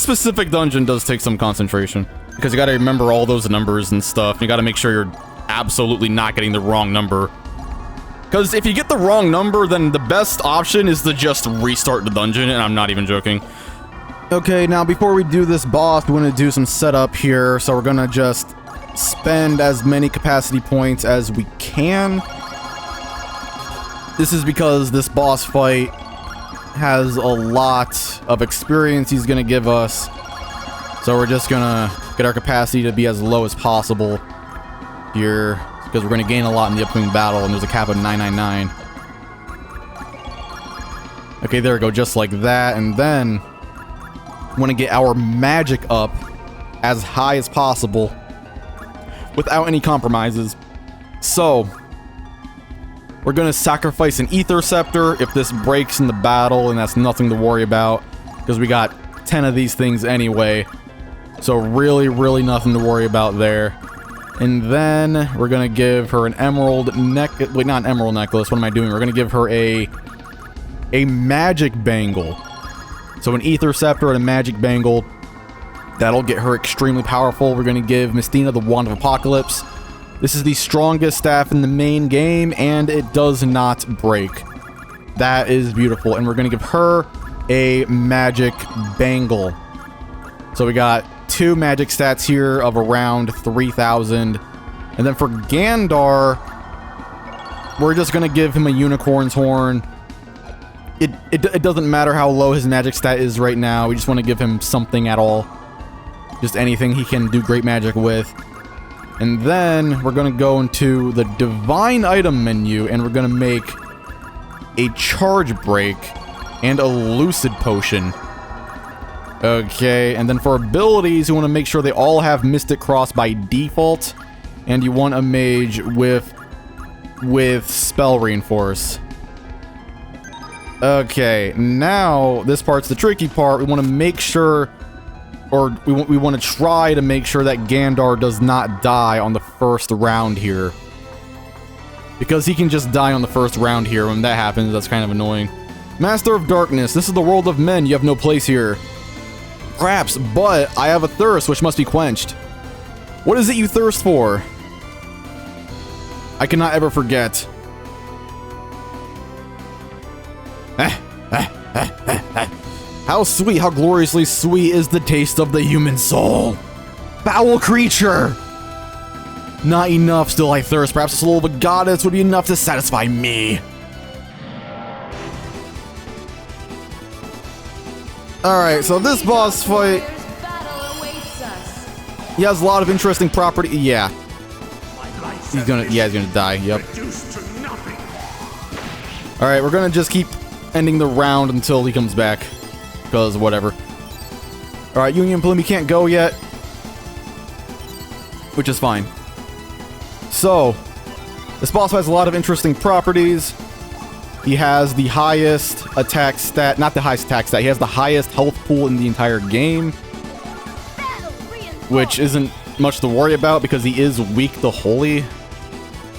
specific dungeon does take some concentration, because you gotta remember all those numbers and stuff. You gotta make sure you're absolutely not getting the wrong number. Because if you get the wrong number, then the best option is to just restart the dungeon, and I'm not even joking. Okay, now before we do this boss, we want to do some setup here, so we're gonna just spend as many capacity points as we can. This is because this boss fight has a lot of experience he's gonna give us, so we're just gonna get our capacity to be as low as possible here, because we're gonna gain a lot in the upcoming battle, and there's a cap of 999. Okay, there we go, just like that, and then we want to get our magic up as high as possible without any compromises. So we're gonna sacrifice an Ether Scepter if this breaks in the battle, and that's nothing to worry about because we got 10 of these things anyway, so really nothing to worry about there. And then we're gonna give her an emerald necklace. Wait, not an emerald necklace. What am I doing? We're gonna give her a magic bangle. So an Ether Scepter and a magic bangle. That'll get her extremely powerful. We're gonna give Mistina the Wand of Apocalypse. This is the strongest staff in the main game, and it does not break. That is beautiful. And we're going to give her a magic bangle. So we got 2 magic stats here of around 3,000. And then for Gandar, we're just going to give him a unicorn's horn. It doesn't matter how low his magic stat is right now. We just want to give him something at all. Just anything he can do great magic with. And then we're going to go into the divine item menu, and we're going to make a charge break and a lucid potion. Okay, and then for abilities, you want to make sure they all have Mystic Cross by default, and you want a mage with spell reinforce. Okay, now this part's the tricky part. We want to make sure, or we want to try to make sure that Gandar does not die on the first round here. Because he can just die on the first round here. When that happens, that's kind of annoying. Master of Darkness, this is the world of men. You have no place here. Perhaps, but I have a thirst which must be quenched. What is it you thirst for? I cannot ever forget. How sweet, how gloriously sweet is the taste of the human soul. Foul creature! Not enough, still I thirst. Perhaps the soul of a goddess would be enough to satisfy me. Alright, so this boss fight, he has a lot of interesting property. Yeah. He's gonna die, yep. Alright, we're gonna just keep ending the round until he comes back. Because whatever. Alright, Union Plume, you can't go yet. Which is fine. So, this boss has a lot of interesting properties. He has the highest attack stat, not the highest attack stat, he has the highest health pool in the entire game. Which isn't much to worry about because he is weak to holy.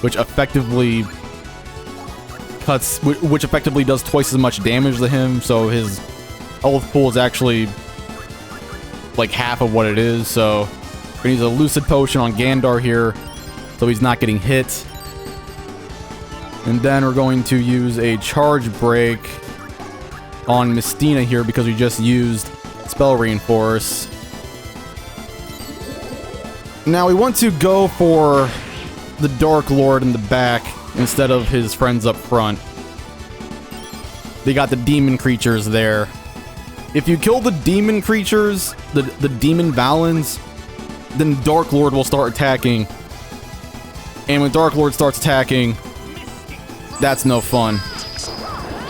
Which effectively does twice as much damage to him, so his health pool is actually like half of what it is, so we're gonna use a lucid potion on Gandar here so he's not getting hit. And then we're going to use a charge break on Mystina here because we just used spell reinforce. Now we want to go for the Dark Lord in the back instead of his friends up front. They got the demon creatures there. If you kill the demon creatures, the demon Valens, then Dark Lord will start attacking. And when Dark Lord starts attacking, that's no fun.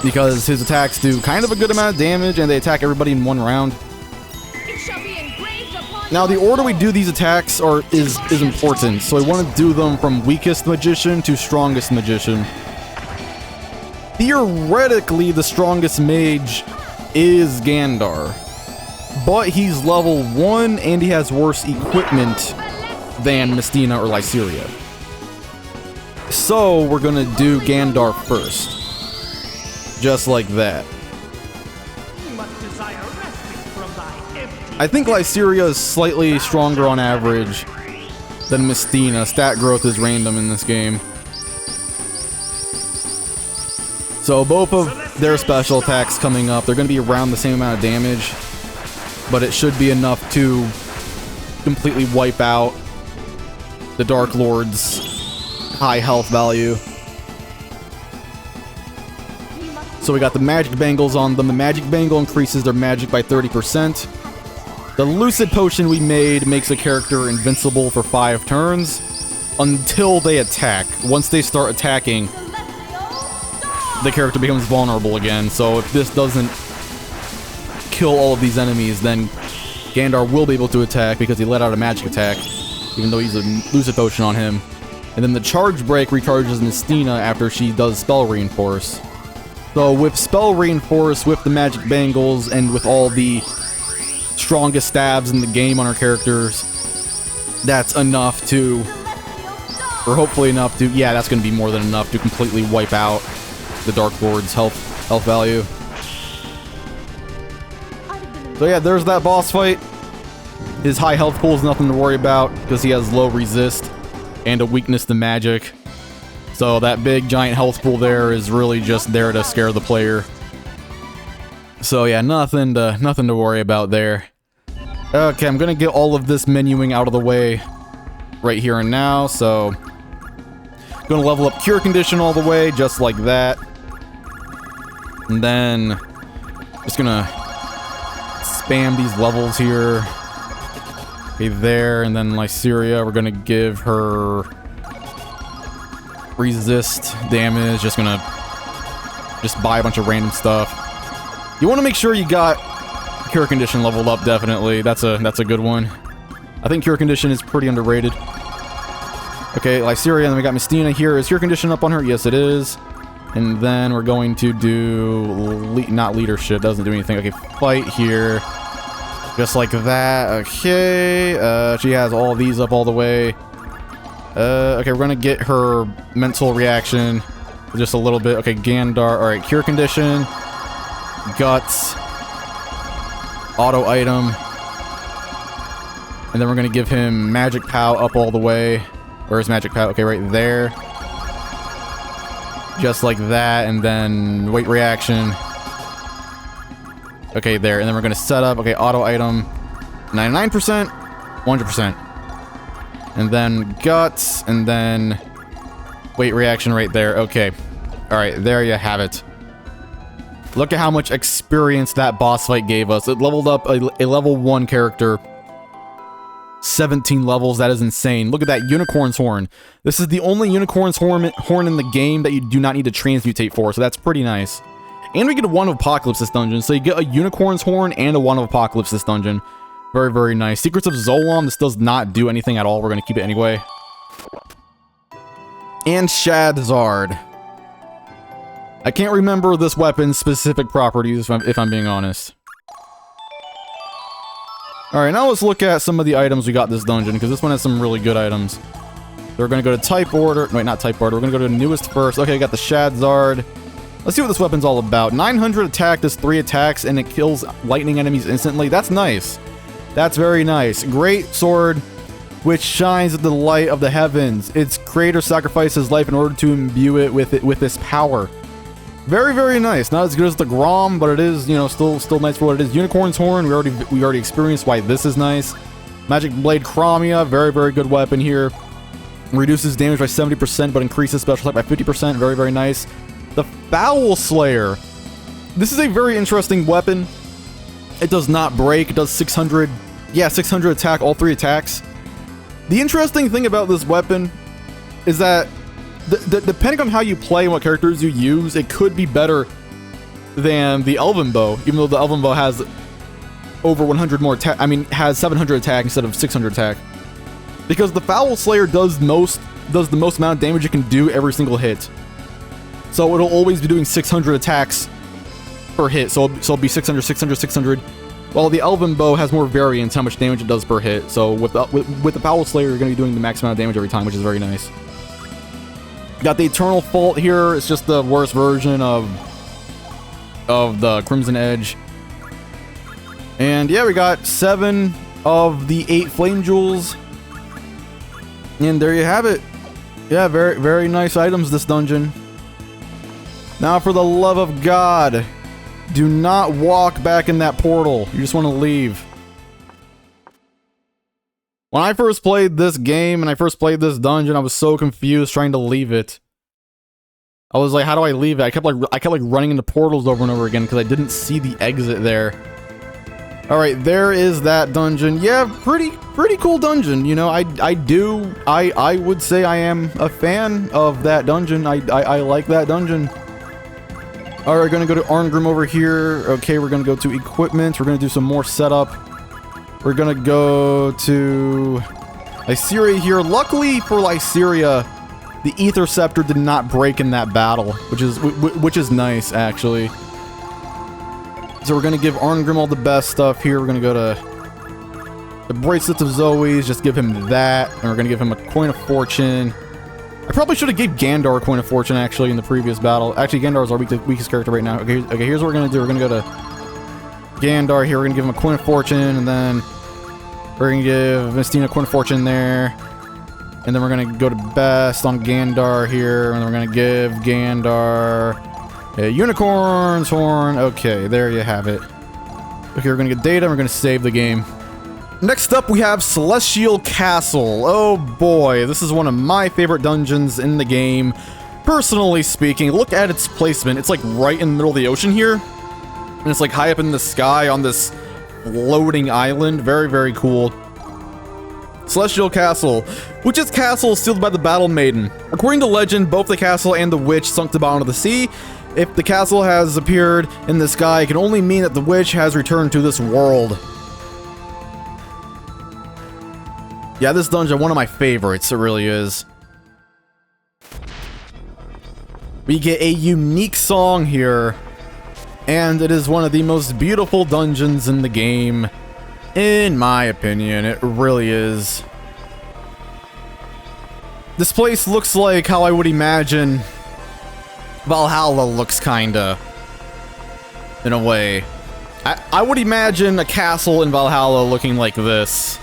Because his attacks do kind of a good amount of damage and they attack everybody in one round. Now the order we do these attacks is important, so I want to do them from weakest magician to strongest magician. Theoretically, the strongest mage is Gandar, but he's level 1 and he has worse equipment than Mystina or Lyceria. So we're gonna do Gandar first. Just like that. I think Lyceria is slightly stronger on average than Mystina. Stat growth is random in this game. So both of their special attacks coming up, they're going to be around the same amount of damage, but it should be enough to completely wipe out the Dark Lord's high health value. So we got the magic bangles on them. The magic bangle increases their magic by 30%. The lucid potion we made makes a character invincible for 5 turns until they attack. Once they start attacking, the character becomes vulnerable again. So if this doesn't kill all of these enemies, then Gandar will be able to attack because he let out a magic attack, even though he's a lucid potion on him. And then the charge break recharges Mystina after she does spell reinforce. So with spell reinforce, with the magic bangles, and with all the strongest stabs in the game on our characters, that's enough to, or hopefully enough to, yeah, that's going to be more than enough to completely wipe out the Dark Lord's health value. So yeah, there's that boss fight. His high health pool is nothing to worry about because he has low resist. and a weakness to magic. So that big giant health pool there is really just there to scare the player. So yeah, nothing to worry about there. Okay, I'm gonna get all of this menuing out of the way right here and now. So gonna level up Cure Condition all the way, just like that. And then just gonna spam these levels here. Okay, there, and then Lyceria, we're gonna give her resist damage. Just gonna buy a bunch of random stuff. You want to make sure you got Cure Condition leveled up, definitely. That's a good one. I think Cure Condition is pretty underrated. Okay, Lyceria, and then we got Mystina here. Is Cure Condition up on her? Yes, it is. And then we're going to do... not leadership, doesn't do anything. Okay, fight here. Just like that. Okay, she has all these up all the way. Okay, we're gonna get her mental reaction just a little bit. Okay, Gandar. Alright, Cure Condition. Guts. Auto item. And then we're gonna give him Magic Pow up all the way. Where's Magic Pow? Okay, right there. Just like that, and then wait reaction. Okay, there, and then we're gonna set up, okay, auto item, 99%, 100%. And then guts, and then wait reaction right there, okay. Alright, there you have it. Look at how much experience that boss fight gave us. It leveled up a level 1 character. 17 levels, that is insane. Look at that Unicorn's Horn. This is the only Unicorn's Horn in the game that you do not need to transmutate for, so that's pretty nice. And we get a Wand of Apocalypse this dungeon, so you get a Unicorn's Horn and a Wand of Apocalypse this dungeon. Very, very nice. Secrets of Zolam, this does not do anything at all. We're going to keep it anyway. And Shadzard. I can't remember this weapon's specific properties, if I'm being honest. Alright, now let's look at some of the items we got this dungeon, because this one has some really good items. So we're going to go to type order. Wait, not type order. We're going to go to newest first. Okay, we got the Shadzard. Let's see what this weapon's all about. 900 attack does 3 attacks, and it kills lightning enemies instantly. That's nice. That's very nice. Great sword, which shines at the light of the heavens. Its creator sacrificed his life in order to imbue it with this power. Very, very nice. Not as good as the Grom, but it is, you know, still nice for what it is. Unicorn's Horn, we already experienced why this is nice. Magic Blade Chromia, very, very good weapon here. Reduces damage by 70%, but increases special attack by 50%. Very, very nice. The Foul Slayer. This is a very interesting weapon. It does not break. It does 600. Yeah, 600 attack, all 3 attacks. The interesting thing about this weapon is that depending on how you play and what characters you use, it could be better than the Elven Bow, even though the Elven Bow has over 100 more attack. I mean, has 700 attack instead of 600 attack. Because the Foul Slayer does the most amount of damage it can do every single hit. So it'll always be doing 600 attacks per hit. So it'll be 600, 600, 600. While the Elven Bow has more variance how much damage it does per hit. So with the Foul Slayer, you're going to be doing the max amount of damage every time, which is very nice. Got the Eternal Fault here. It's just the worst version of the Crimson Edge. And yeah, we got 7 of the 8 Flame Jewels. And there you have it. Yeah, very, very nice items this dungeon. Now, for the love of God, do not walk back in that portal. You just want to leave. When I first played this game and I first played this dungeon, I was so confused trying to leave it. I was like, how do I leave it? I kept like running into portals over and over again because I didn't see the exit there. All right, there is that dungeon. Yeah, pretty cool dungeon. You know, I would say I am a fan of that dungeon. I like that dungeon. All right, we're gonna go to Arngrim over here. Okay, we're gonna go to equipment. We're gonna do some more setup. We're gonna go to Lyceria here. Luckily for Lyceria, the Ether Scepter did not break in that battle, which is nice actually. So we're gonna give Arngrim all the best stuff here. We're gonna go to the Bracelets of Zoe's, just give him that, and we're gonna give him a Coin of Fortune. I probably should have gave Gandar a Coin of Fortune actually in the previous battle. Actually, Gandar is our weakest character right now. Okay, here's what we're gonna do. We're gonna go to Gandar here. We're gonna give him a Coin of Fortune, and then we're gonna give Mystina a Coin of Fortune there. And then we're gonna go to best on Gandar here, and we're gonna give Gandar a unicorn's horn. Okay, there you have it. Okay, we're gonna get data, and we're gonna save the game. Next up, we have Celestial Castle. Oh boy, this is one of my favorite dungeons in the game. Personally speaking, look at its placement. It's like right in the middle of the ocean here. And it's like high up in the sky on this floating island. Very, very cool. Celestial Castle. Witch's Castle sealed by the Battle Maiden. According to legend, both the castle and the witch sunk to the bottom of the sea. If the castle has appeared in the sky, it can only mean that the witch has returned to this world. Yeah, this dungeon, one of my favorites, it really is. We get a unique song here, and it is one of the most beautiful dungeons in the game, in my opinion. It really is. This place looks like how I would imagine Valhalla looks, kinda, in a way. I would imagine a castle in Valhalla looking like this.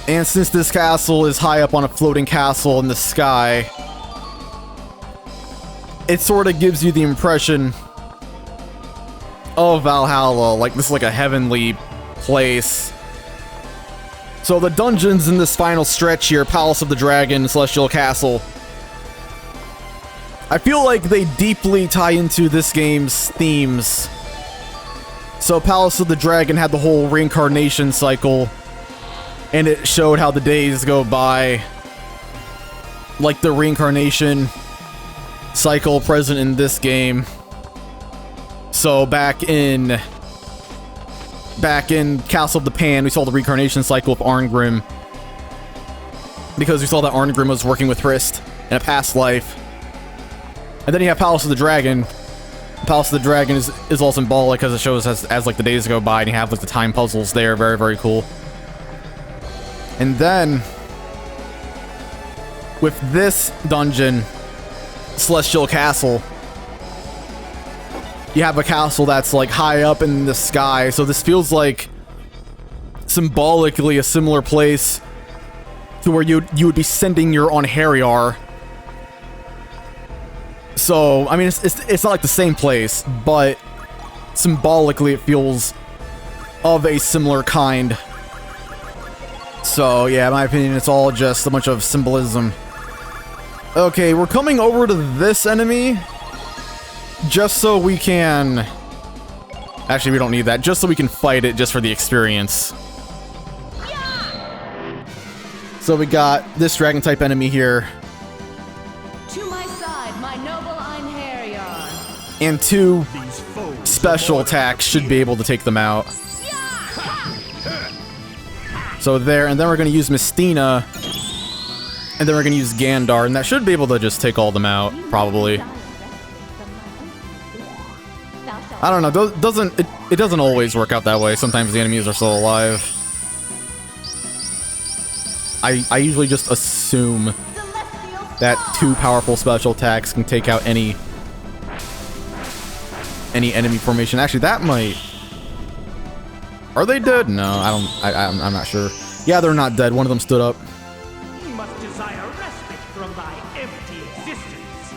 And since this castle is high up on a floating castle in the sky, it sort of gives you the impression of Valhalla, like this is like a heavenly place. So the dungeons in this final stretch here, Palace of the Dragon, Celestial Castle, I feel like they deeply tie into this game's themes. So Palace of the Dragon had the whole reincarnation cycle, and it showed how the days go by, like the reincarnation cycle present in this game. So back in Castle of the Pan, we saw the reincarnation cycle of Arngrim, because we saw that Arngrim was working with Hrist in a past life. And then you have Palace of the Dragon. Palace of the Dragon is all symbolic because it shows as like the days go by, and you have like the time puzzles there. Very, very cool. And then with this dungeon, Celestial Castle, you have a castle that's like high up in the sky, so this feels like symbolically a similar place to where you would be sending your Onheriar. So I mean, it's not like the same place, but symbolically it feels of a similar kind. So yeah, in my opinion, it's all just a bunch of symbolism. Okay, we're coming over to this enemy just so we can... Actually, we don't need that. Just so we can fight it, just for the experience. So we got this dragon-type enemy here. To my side, my noble Einherjar. And two special attacks should be able to take them out. So there, and then we're going to use Mystina. And then we're going to use Gandar, and that should be able to just take all of them out, probably. I don't know, it doesn't always work out that way. Sometimes the enemies are still alive. I usually just assume that two powerful special attacks can take out any enemy formation. Actually, that might... Are they dead? No, I'm not sure. Yeah, they're not dead. One of them stood up. You must desire respite from thy empty existence.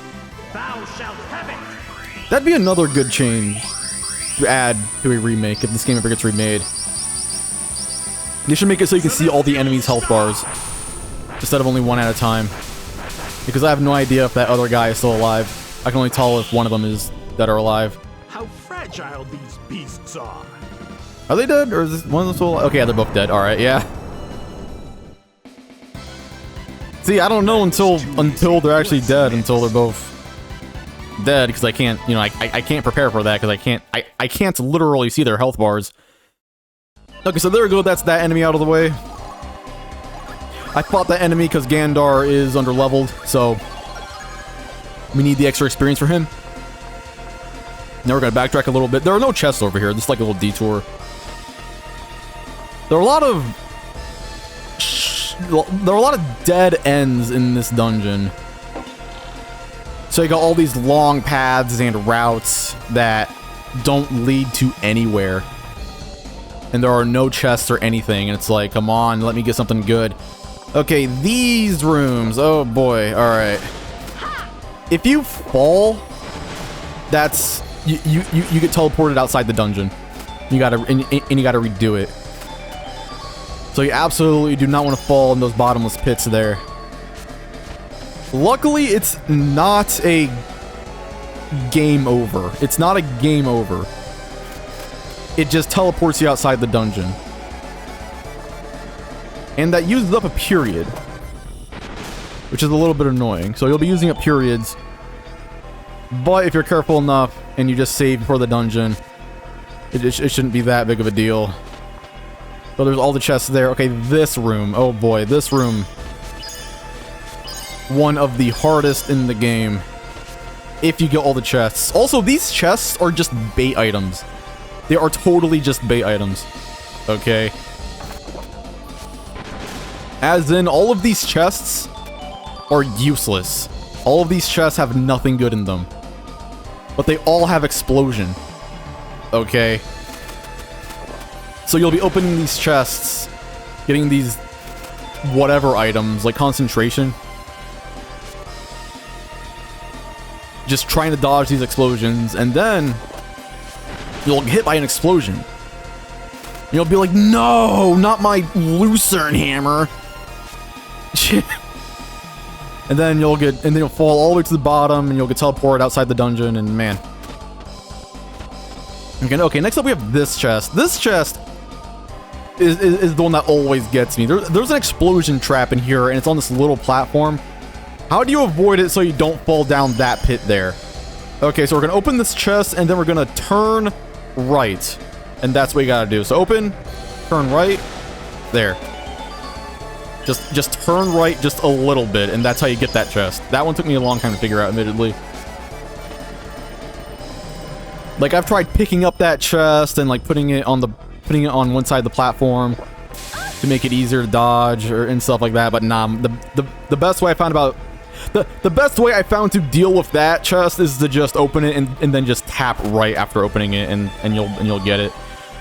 Thou shalt have it. That'd be another good change to add to a remake if this game ever gets remade. They should make it so you can see all the enemies' health bars instead of only one at a time. Because I have no idea if that other guy is still alive. I can only tell if one of them is dead or alive. How fragile these beasts are. Are they dead, or is this one of them still alive? Okay, yeah, they're both dead. All right, yeah. See, I don't know until they're actually dead, until they're both dead, because I can't, you know, I can't prepare for that, because I can't literally see their health bars. Okay, so there we go. That's that enemy out of the way. I fought that enemy because Gandar is underleveled, so we need the extra experience for him. Now we're gonna backtrack a little bit. There are no chests over here. This is like a little detour. There are a lot of dead ends in this dungeon. So you got all these long paths and routes that don't lead to anywhere. And there are no chests or anything, and it's like, come on, let me get something good. Okay, these rooms. Oh boy. All right. If you fall, that's you get teleported outside the dungeon. You gotta and you gotta redo it. So you absolutely do not want to fall in those bottomless pits there. Luckily, it's not a game over. It's not a game over. It just teleports you outside the dungeon. And that uses up a period, which is a little bit annoying. So you'll be using up periods. But if you're careful enough and you just save before the dungeon, it shouldn't be that big of a deal. So there's all the chests there. Okay, this room. Oh boy, this room. One of the hardest in the game. If you get all the chests. Also, these chests are just bait items. They are totally just bait items. Okay. As in, all of these chests are useless. All of these chests have nothing good in them. But they all have explosion. Okay. So you'll be opening these chests, getting these whatever items, like concentration. Just trying to dodge these explosions, and then you'll get hit by an explosion. And you'll be like, no, not my Lucerne hammer. And then you'll fall all the way to the bottom, and you'll get teleported outside the dungeon, and man. Okay, next up we have this chest. This chest is the one that always gets me. There's an explosion trap in here, and it's on this little platform. How do you avoid it so you don't fall down that pit there? Okay, so we're gonna open this chest, and then we're gonna turn right. And that's what you gotta do. So open, turn right, there. Just turn right just a little bit, and that's how you get that chest. That one took me a long time to figure out, admittedly. Like, I've tried picking up that chest and like putting it on one side of the platform to make it easier to dodge and stuff like that, but nah, the best way I found about the best way I found to deal with that chest is to just open it and then just tap right after opening it, and you'll get it.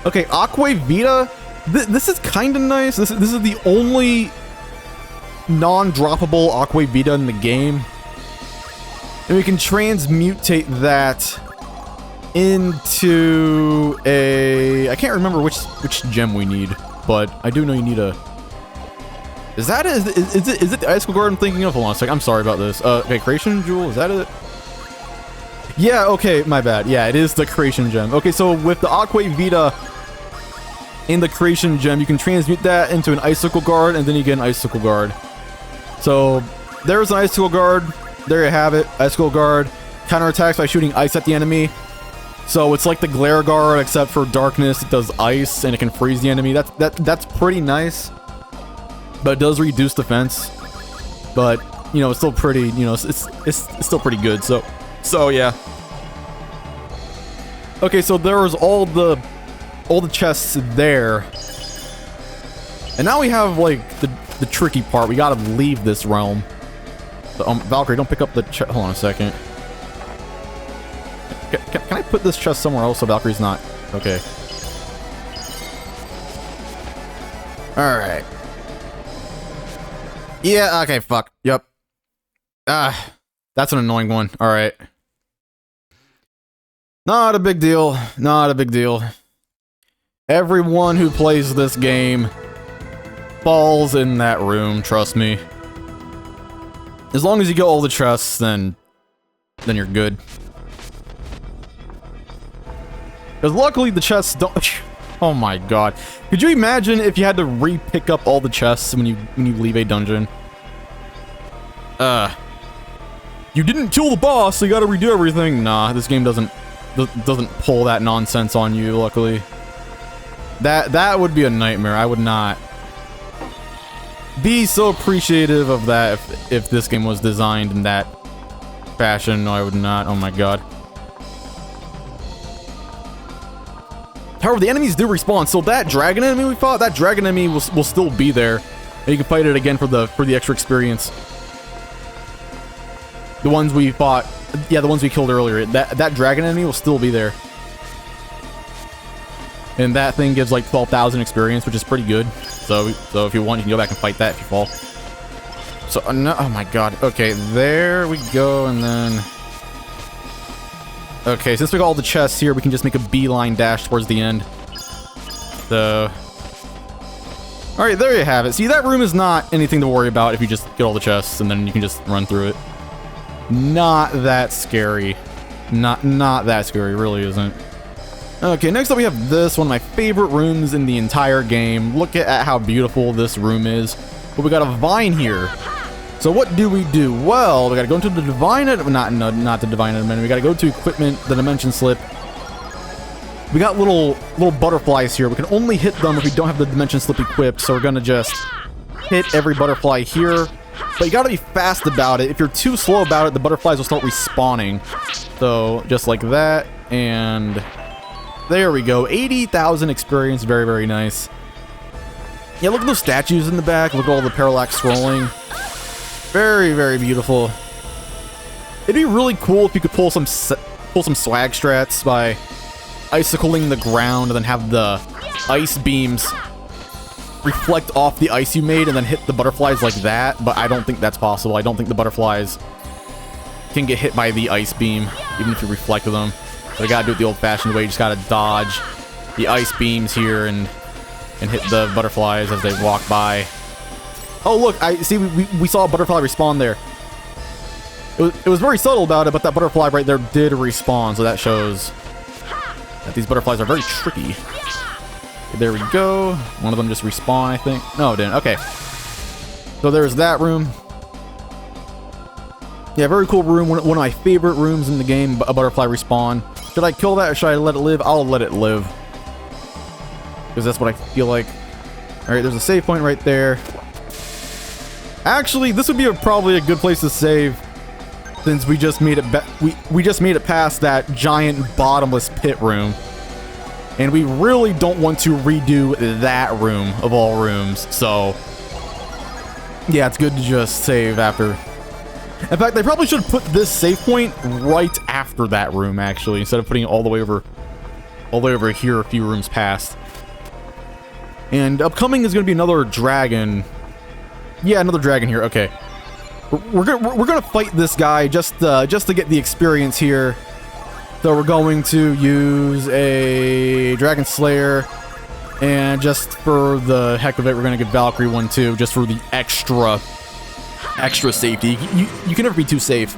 Okay, Aqua Vita. This is kind of nice. This is the only non-droppable Aqua Vita in the game, and we can transmutate that into a... I can't remember which gem we need, but I do know you need a... Is that it? Is it the Icicle Guard I'm thinking of? Hold on a second. I'm sorry about this. Okay, Creation Jewel, is that it? Yeah, okay, my bad. Yeah, it is the Creation Gem. Okay, so with the Aqua Vita in the Creation Gem, you can transmute that into an Icicle Guard, and then you get an Icicle Guard. So, there's an Icicle Guard. There you have it. Icicle Guard counterattacks by shooting ice at the enemy. So it's like the Glare Guard, except for darkness. It does ice, and it can freeze the enemy. That's pretty nice. But it does reduce defense. But, you know, it's still pretty, you know, it's still pretty good. So yeah. Okay, so there was all the chests there. And now we have, like, the tricky part. We gotta leave this realm. Valkyrie, don't pick up the chest. Hold on a second. Can I put this chest somewhere else so Valkyrie's not... Okay. Alright. Yeah, okay, fuck. Yep. That's an annoying one. Alright. Not a big deal. Not a big deal. Everyone who plays this game falls in that room, trust me. As long as you get all the chests, then you're good. Because luckily the chests don't... Oh my god. Could you imagine if you had to re-pick up all the chests when you leave a dungeon? You didn't kill the boss, so you gotta redo everything. Nah, this game doesn't pull that nonsense on you, luckily. That would be a nightmare. I would not be so appreciative of that if this game was designed in that fashion. No, I would not. Oh my god. However, the enemies do respawn, so that dragon enemy we fought, that dragon enemy will still be there. And you can fight it again for the extra experience. The ones we fought, yeah, the ones we killed earlier, that dragon enemy will still be there. And that thing gives like 12,000 experience, which is pretty good. So if you want, you can go back and fight that if you fall. So, no, oh my god. Okay, there we go, and then... Okay, since we got all the chests here, we can just make a beeline dash towards the end. So... Alright, there you have it. See, that room is not anything to worry about if you just get all the chests, and then you can just run through it. Not that scary. Not that scary, really isn't. Okay, next up we have this, one of my favorite rooms in the entire game. Look at how beautiful this room is. But we got a vine here. So what do? Well, we gotta go into the divine, not the divine element. We gotta go to equipment, the dimension slip. We got little butterflies here. We can only hit them if we don't have the dimension slip equipped. So we're gonna just hit every butterfly here. But you gotta be fast about it. If you're too slow about it, the butterflies will start respawning. So just like that, and there we go. 80,000 experience. Very, very nice. Yeah, look at those statues in the back. Look at all the parallax scrolling. Very, very beautiful. It'd be really cool if you could pull some swag strats by icicling the ground and then have the ice beams reflect off the ice you made and then hit the butterflies like that. But I don't think that's possible. I don't think the butterflies can get hit by the ice beam, even if you reflect them. So you gotta do it the old-fashioned way. You just gotta dodge the ice beams here and hit the butterflies as they walk by. Oh, look, I see we saw a butterfly respawn there. It was very subtle about it, but that butterfly right there did respawn, so that shows that these butterflies are very tricky. Okay, there we go. One of them just respawned, I think. No, it didn't. Okay. So there's that room. Yeah, very cool room. One of my favorite rooms in the game, a butterfly respawn. Should I kill that or should I let it live? I'll let it live. Because that's what I feel like. Alright, there's a save point right there. Actually, this would be probably a good place to save, since we just made it we just made it past that giant bottomless pit room, and we really don't want to redo that room of all rooms. So yeah, it's good to just save after. In fact, they probably should put this save point right after that room, actually, instead of putting it all the way over here a few rooms past. And upcoming is going to be another dragon. Yeah, another dragon here. Okay, we're gonna fight this guy just to get the experience here. So we're going to use a Dragon Slayer, and just for the heck of it, we're gonna give Valkyrie one too, just for the extra safety. You can never be too safe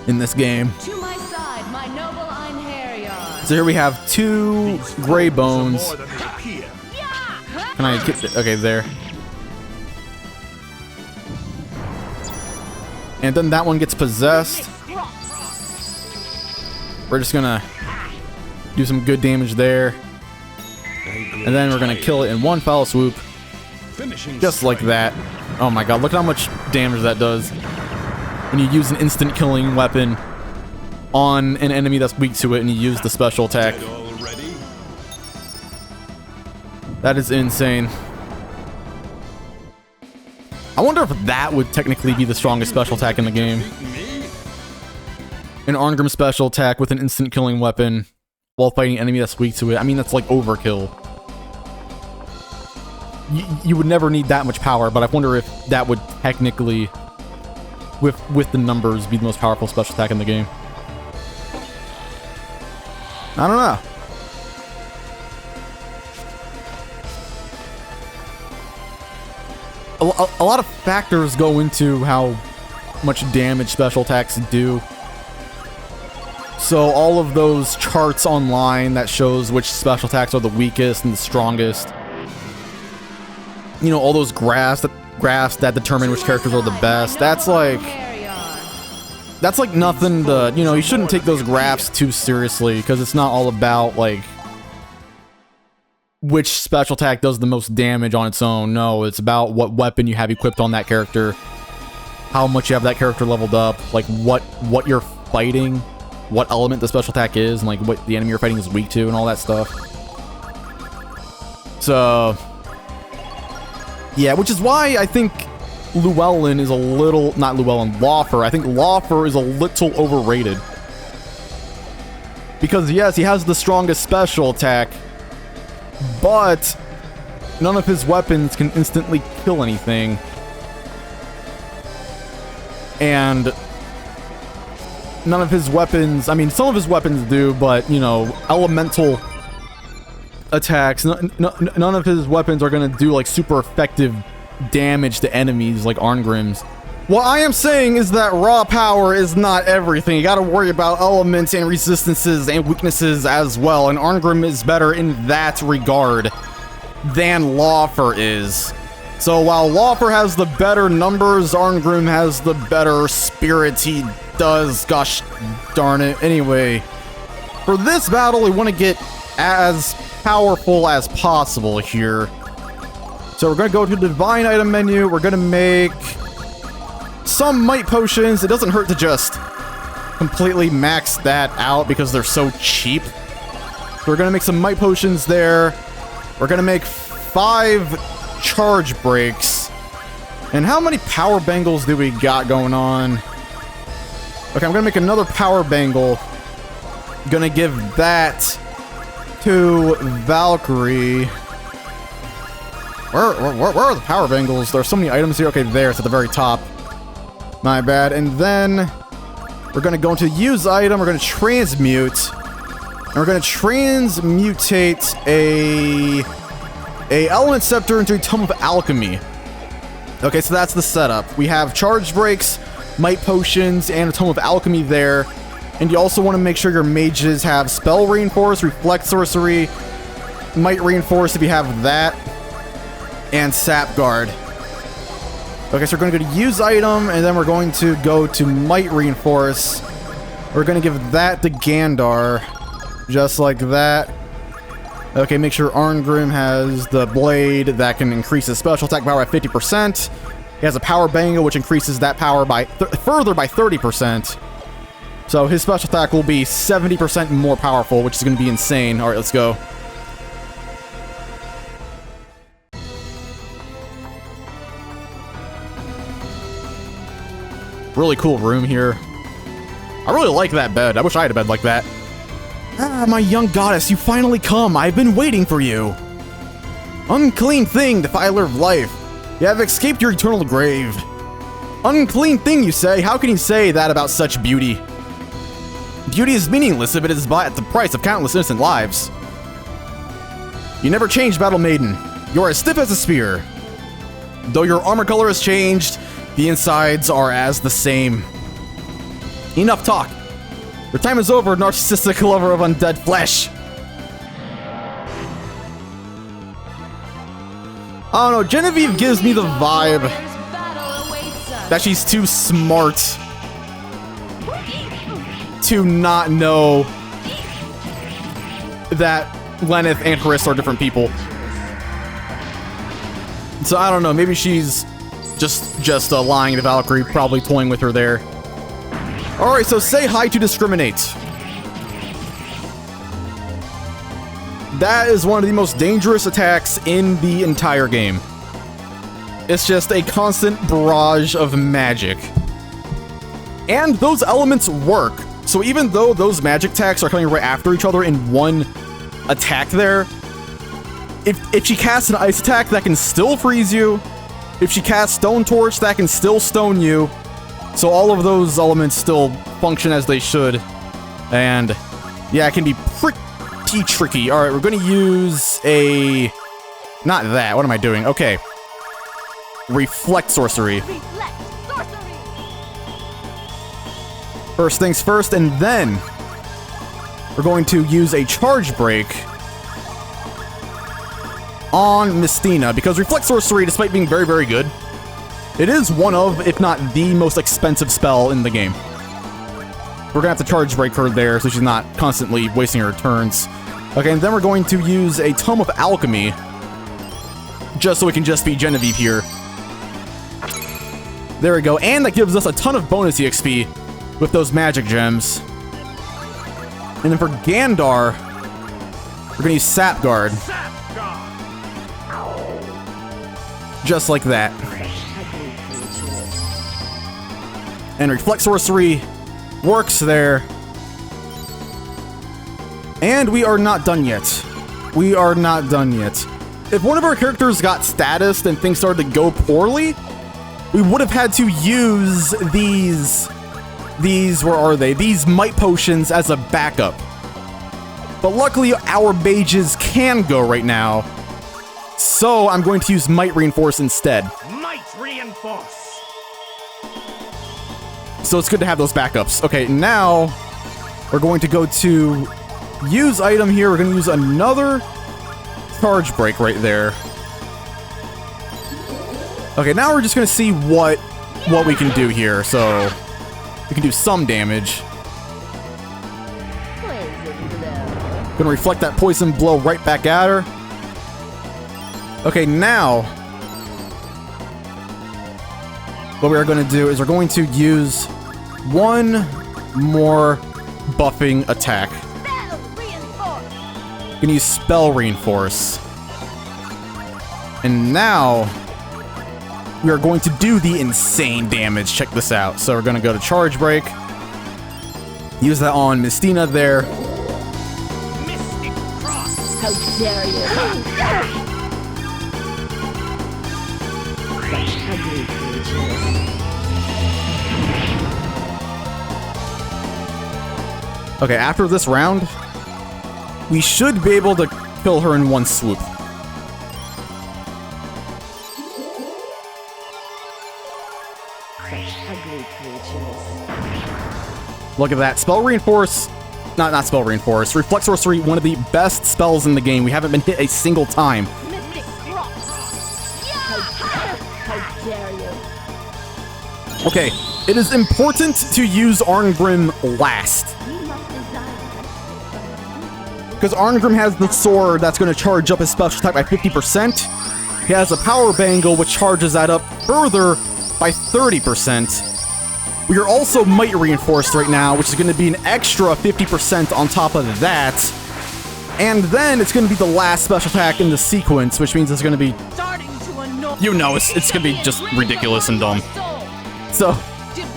in this game. To my side, my noble Arianrod. So here we have two gray bones. Can I get it? Okay, there. And then that one gets possessed. We're just gonna do some good damage there. And then we're gonna kill it in one foul swoop. Just like that. Oh my god, look at how much damage that does when you use an instant killing weapon on an enemy that's weak to it and you use the special attack. That is insane. I wonder if that would technically be the strongest special attack in the game. An Arngrim special attack with an instant killing weapon while fighting an enemy that's weak to it. I mean, that's like overkill. You would never need that much power, but I wonder if that would technically, with the numbers, be the most powerful special attack in the game. I don't know. A lot of factors go into how much damage special attacks do. So all of those charts online that shows which special attacks are the weakest and the strongest. You know, all those graphs that determine which characters are the best. That's like nothing to, you know, you shouldn't take those graphs too seriously, because it's not all about like which special attack does the most damage on its own. No, it's about what weapon you have equipped on that character, how much you have that character leveled up, like what you're fighting, what element the special attack is, and like what the enemy you're fighting is weak to, and all that stuff. So yeah, which is why I think Llewellyn is a little, not Llewellyn, Laufer. I think Laufer is a little overrated. Because yes, he has the strongest special attack, but none of his weapons can instantly kill anything. And none of his weapons, I mean, some of his weapons do, but, you know, elemental attacks, none of his weapons are gonna do, like, super effective damage to enemies like Arngrim's. What I am saying is that raw power is not everything. You gotta worry about elements and resistances and weaknesses as well, and Arngrim is better in that regard than Laufer is. So while Laufer has the better numbers, Arngrim has the better spirit. He does, gosh darn it. Anyway, for this battle, we want to get as powerful as possible here. So we're going to go to the Divine Item menu. We're going to make some Might Potions. It doesn't hurt to just completely max that out because they're so cheap. So we're going to make some Might Potions there. We're going to make 5 Charge Breaks. And how many Power Bangles do we got going on? Okay, I'm going to make another Power Bangle. Gonna give that to Valkyrie. Where are the Power Bangles? There are so many items here. Okay, there, it's at the very top. My bad. And then we're gonna go into Use Item. We're gonna Transmute. And we're gonna transmutate a Element Scepter into a Tome of Alchemy. Okay, so that's the setup. We have Charge Breaks, Might Potions, and a Tome of Alchemy there. And you also want to make sure your mages have Spell Reinforce, Reflect Sorcery, Might Reinforce if you have that, and Sap Guard. Okay, so we're going to go to Use Item, and then we're going to go to Might Reinforce. We're going to give that to Gandar, just like that. Okay, make sure Arngrim has the blade that can increase his special attack power by 50%. He has a Power Bangle, which increases that power by further by 30%. So his special attack will be 70% more powerful, which is going to be insane. All right, let's go. Really cool room here. I really like that bed. I wish I had a bed like that. Ah, my young goddess, you finally come. I've been waiting for you. Unclean thing, defiler of life. You have escaped your eternal grave. Unclean thing, you say? How can you say that about such beauty? Beauty is meaningless if it is bought at the price of countless innocent lives. You never changed, Battle Maiden. You are as stiff as a spear. Though your armor color has changed, the insides are as the same. Enough talk. Your time is over, narcissistic lover of undead flesh. I don't know, Genevieve gives me the vibe that she's too smart to not know that Lenneth and Hariss are different people. So I don't know, maybe she's just lying to Valkyrie, probably toying with her there. Alright, so say hi to Discriminate. That is one of the most dangerous attacks in the entire game. It's just a constant barrage of magic. And those elements work. So even though those magic attacks are coming right after each other in one attack there, if she casts an ice attack, that can still freeze you. If she casts Stone Torch, that can still stone you. So all of those elements still function as they should. And yeah, it can be pretty tricky. Alright, we're going to use a... Not that. What am I doing? Okay. Reflect Sorcery. Reflect sorcery. First things first, and then we're going to use a Charge Break on Mistina, because Reflect Sorcery, despite being very, very good, it is one of, if not the most expensive spell in the game. We're gonna have to Charge Break her there so she's not constantly wasting her turns. Okay, and then we're going to use a Tome of Alchemy, just so we can just beat Genevieve here. There we go, and that gives us a ton of bonus EXP with those magic gems. And then for Gandar, we're gonna use Sap Guard. Just like that. And Reflect Sorcery works there. And we are not done yet. We are not done yet. If one of our characters got status and things started to go poorly, we would have had to use these, where are they? These might potions as a backup. But luckily, our mages can go right now. So I'm going to use Might Reinforce instead. Might reinforce. So it's good to have those backups. Okay, now we're going to go to use item here. We're going to use another charge break right there. Okay, now we're just going to see what we can do here. So we can do some damage. Gonna reflect that poison blow right back at her. Okay, now what we are going to do is we're going to use one more buffing attack. Gonna use Spell Reinforce. And now we are going to do the insane damage. Check this out. So we're gonna go to Charge Break. Use that on Mistina there. Mystic Cross. How dare you! Such ugly creatures. Okay, after this round, we should be able to kill her in one swoop. Such ugly creatures. Look at that. Spell Reinforce. Not Spell Reinforce. Reflect Sorcery, one of the best spells in the game. We haven't been hit a single time. Mystic Cross. How dare you! Okay, it is important to use Arngrim last. Because Arngrim has the sword that's going to charge up his special attack by 50%. He has a Power Bangle, which charges that up further by 30%. We are also Might Reinforced right now, which is going to be an extra 50% on top of that. And then it's going to be the last special attack in the sequence, which means it's going to be... You know, it's going to be just ridiculous and dumb. So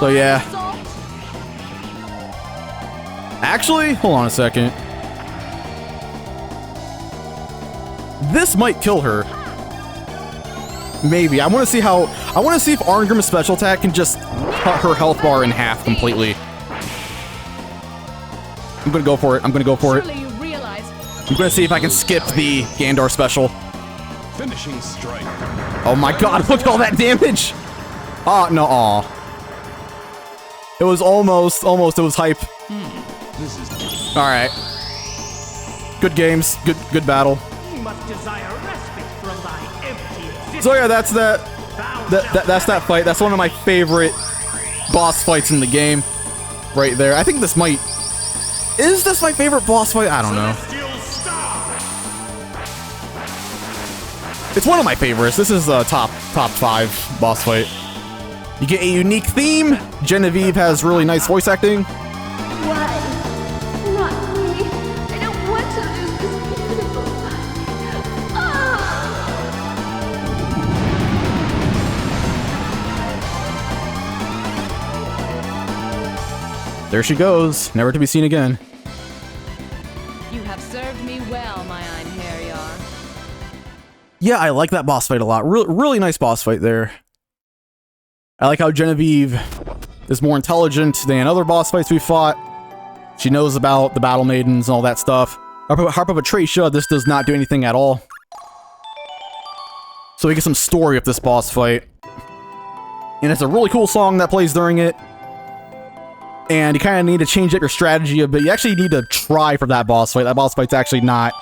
yeah. Actually, hold on a second. This might kill her. Maybe. I want to see if Arngrim's special attack can just cut her health bar in half completely. I'm gonna go for it. I'm gonna see if I can skip the Gandar special. Finishing strike. Oh my god, look at all that damage! Ah, no, aw. It was almost, it was hype. This is Alright. Good games, good battle. You must desire respite from thy empty existence. So yeah, that's that fight. That's one of my favorite boss fights in the game. Right there. I think this might... Is this my favorite boss fight? I don't know. It's one of my favorites. This is a top 5 boss fight. You get a unique theme. Genevieve has really nice voice acting. Why? Not me. I don't want to lose this beautiful life. There she goes, never to be seen again. You have served me well, my Einherjar. Yeah, I like that boss fight a lot. Really nice boss fight there. I like how Genevieve is more intelligent than other boss fights we fought. She knows about the Battle Maidens and all that stuff. Harp of Atracia, this does not do anything at all. So we get some story of this boss fight. And it's a really cool song that plays during it. And you kind of need to change up your strategy a bit. You actually need to try for that boss fight. That boss fight's actually not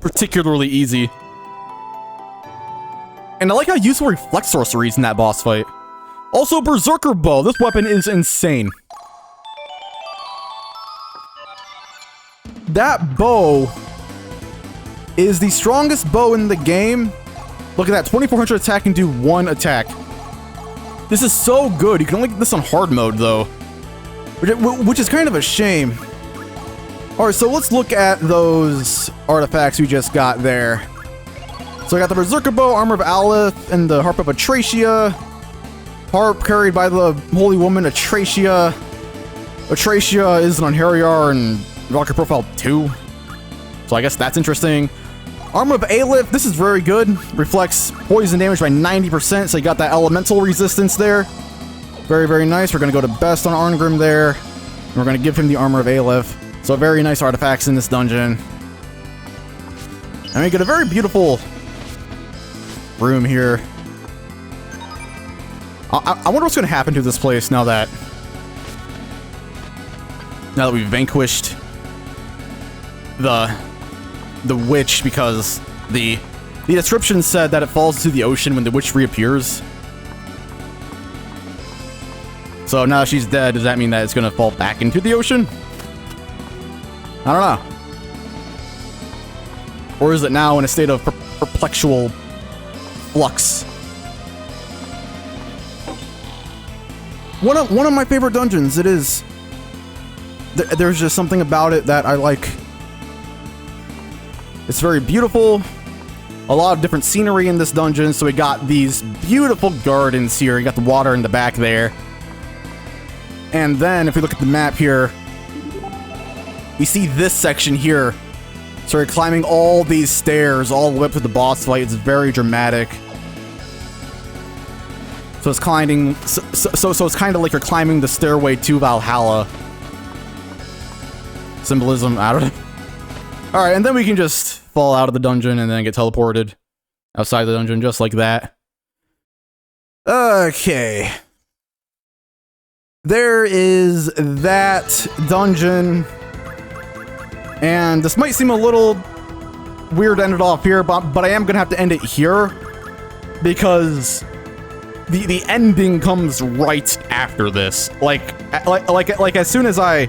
particularly easy. And I like how useful Reflect Sorcery is in that boss fight. Also, Berserker Bow. This weapon is insane. That bow is the strongest bow in the game. Look at that, 2400 attack and do 1 attack. This is so good. You can only get this on hard mode, though. Which is kind of a shame. Alright, so let's look at those artifacts we just got there. So I got the Berserker Bow, Armor of Aleth, and the Harp of Atracia. Harp carried by the Holy Woman Atracia. Atracia is an Einherjar and Valkyrie Profile 2. So I guess that's interesting. Armor of Aleph, this is very good. Reflects poison damage by 90%, so you got that elemental resistance there. Very, very nice. We're going to go to best on Arngrim there. And we're going to give him the Armor of Aleph. So very nice artifacts in this dungeon. And we get a very beautiful room here. I wonder what's going to happen to this place now that we've vanquished the witch, because the description said that it falls into the ocean when the witch reappears. So now that she's dead, does that mean that it's going to fall back into the ocean? I don't know. Or is it now in a state of perplexual flux? One of my favorite dungeons. It is. There's just something about it that I like. It's very beautiful. A lot of different scenery in this dungeon. So we got these beautiful gardens here. You got the water in the back there. And then if we look at the map here, we see this section here. So we're climbing all these stairs all the way up to the boss fight. It's very dramatic. So it's climbing. So it's kind of like you're climbing the stairway to Valhalla. Symbolism, I don't know. All right, and then we can just fall out of the dungeon and then get teleported outside the dungeon just like that. Okay. There is that dungeon. And this might seem a little weird to end it off here, but I am gonna have to end it here because the ending comes right after this. Like as soon as I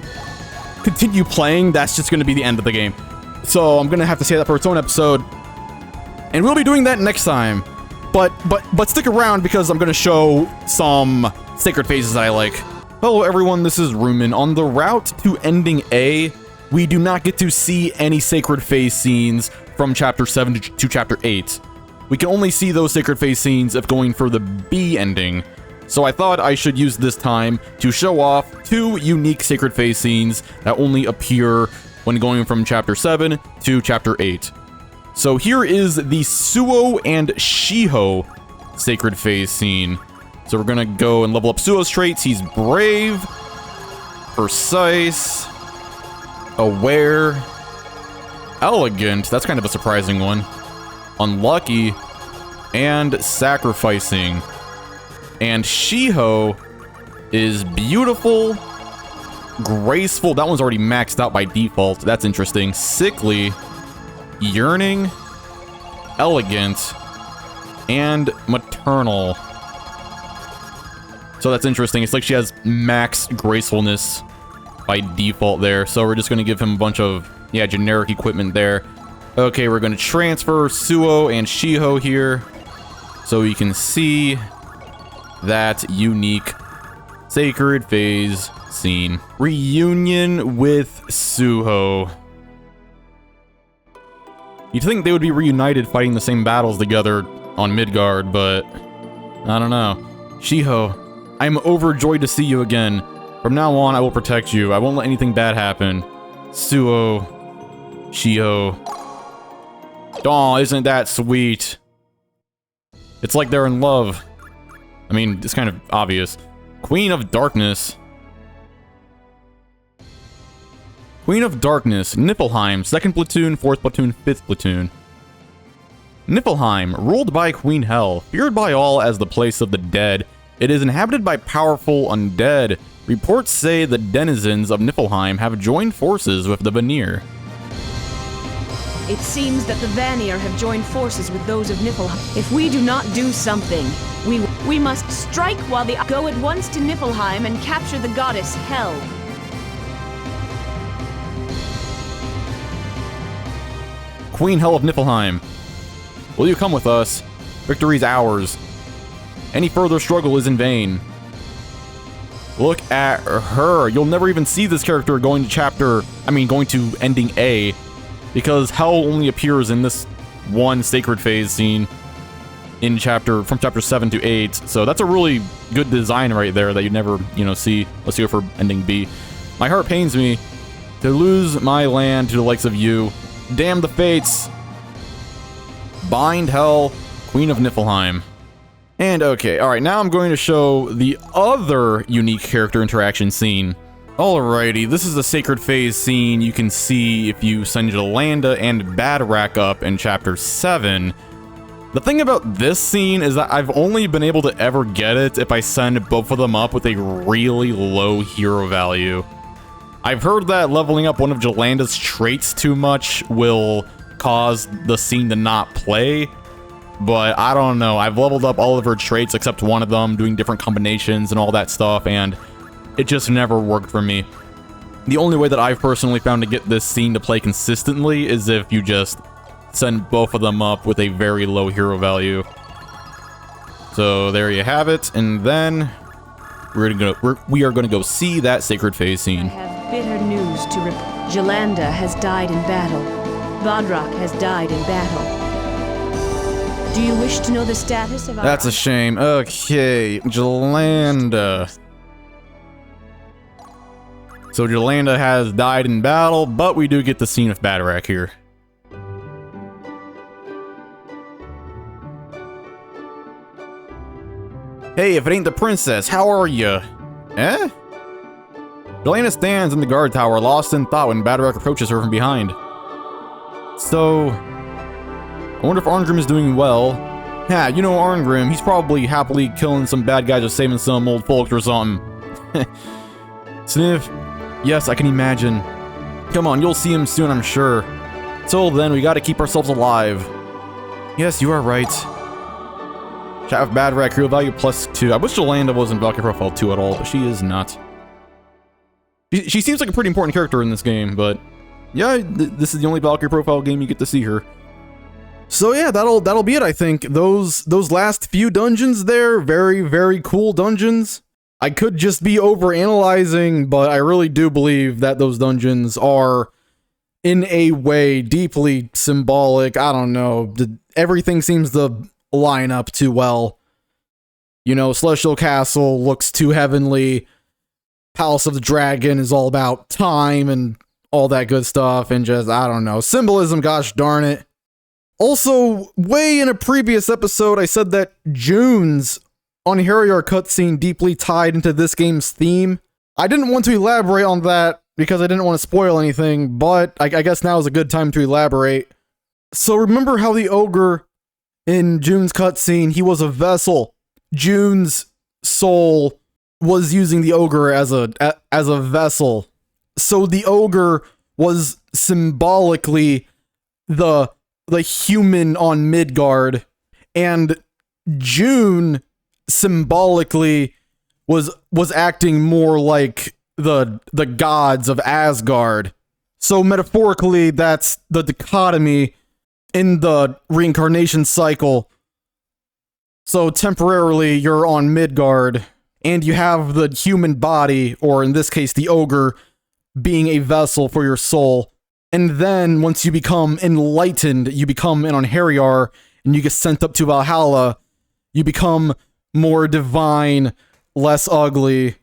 continue playing, that's just gonna be the end of the game. So I'm gonna have to say that for its own episode, and we'll be doing that next time. But stick around because I'm gonna show some sacred phases I like. Hello everyone, this is Rumen. On the route to ending A, we do not get to see any sacred phase scenes from chapter 7 to chapter 8. We can only see those sacred phase scenes if going for the B ending. So I thought I should use this time to show off 2 unique sacred phase scenes that only appear when going from chapter 7 to chapter 8. So here is the Suo and Shiho sacred phase scene. So we're gonna go and level up Suo's traits. He's brave, precise, aware, elegant, that's kind of a surprising one, unlucky, and sacrificing. And Shiho is beautiful, graceful, that one's already maxed out by default, that's interesting, sickly, yearning, elegant, and maternal. So that's interesting, it's like she has max gracefulness by default there. So we're just going to give him a bunch of, yeah, generic equipment there. Okay, we're going to transfer Suo and Shiho here so we can see that unique sacred phase scene. Reunion with Suho. You'd think they would be reunited fighting the same battles together on Midgard, but I don't know. Shiho, I'm overjoyed to see you again. From now on, I will protect you. I won't let anything bad happen. Suo. Shiho. Aw, isn't that sweet? It's like they're in love. I mean, it's kind of obvious. Queen of Darkness. Queen of Darkness. Niflheim. 2nd Platoon, 4th Platoon, 5th Platoon. Niflheim, ruled by Queen Hel, feared by all as the place of the dead. It is inhabited by powerful undead. Reports say the denizens of Niflheim have joined forces with the Vanir. It seems that the Vanir have joined forces with those of Niflheim. If we do not do something, we must strike while the go at once to Niflheim and capture the goddess Hel. Queen Hel of Niflheim, will you come with us? Victory's ours. Any further struggle is in vain. Look at her. You'll never even see this character going to ending A, because Hel only appears in this one sacred phase scene in from chapter 7 to 8. So that's a really good design right there that you never, see. Let's go for ending B. My heart pains me to lose my land to the likes of you. Damn the fates. Bind Hell, Queen of Niflheim. And okay, alright, now I'm going to show the other unique character interaction scene. Alrighty, this is the Sacred Phase scene you can see if you send Yolanda and Badrach up in Chapter 7. The thing about this scene is that I've only been able to ever get it if I send both of them up with a really low hero value. I've heard that leveling up one of Yolanda's traits too much will cause the scene to not play, but I don't know. I've leveled up all of her traits except one of them, doing different combinations and all that stuff, and it just never worked for me. The only way that I've personally found to get this scene to play consistently is if you just send both of them up with a very low hero value. So there you have it, and then we are gonna go see that Sacred Phase I scene. have bitter news to report. Yolanda has died in battle. Badrach has died in battle. Do you wish to know the status of our... That's a shame. Okay, Yolanda. So Yolanda has died in battle, but we do get the scene of Badrach here. Hey, if it ain't the princess, how are you? Eh? Yolanda stands in the guard tower, lost in thought when Badrach approaches her from behind. So, I wonder if Arngrim is doing well. Yeah, you know Arngrim, he's probably happily killing some bad guys or saving some old folks or something. Sniff, yes, I can imagine. Come on, you'll see him soon, I'm sure. Till then, we gotta keep ourselves alive. Yes, you are right. Chat with Badrach, hero value +2. I wish Yolanda wasn't Valkyrie Profile 2 at all, but she is not. She seems like a pretty important character in this game, but yeah, this is the only Valkyrie Profile game you get to see her. So yeah, that'll be it, I think. Those last few dungeons there, very, very cool dungeons. I could just be overanalyzing, but I really do believe that those dungeons are, in a way, deeply symbolic. I don't know. Everything seems to line up too well. You know, Celestial Castle looks too heavenly. Palace of the Dragon is all about time and all that good stuff, and just, I don't know, symbolism, gosh darn it. Also, way in a previous episode, I said that June's Untitled cutscene deeply tied into this game's theme. I didn't want to elaborate on that because I didn't want to spoil anything, but I guess now is a good time to elaborate. So remember how the ogre in June's cutscene, he was a vessel. June's soul was using the ogre as a vessel. So the ogre was symbolically the human on Midgard, and June symbolically was acting more like the gods of Asgard. So metaphorically, that's the dichotomy in the reincarnation cycle. So temporarily you're on Midgard, and you have the human body, or in this case the ogre, being a vessel for your soul. And then once you become enlightened, you become an Untitled, and you get sent up to Valhalla, you become more divine, less ugly,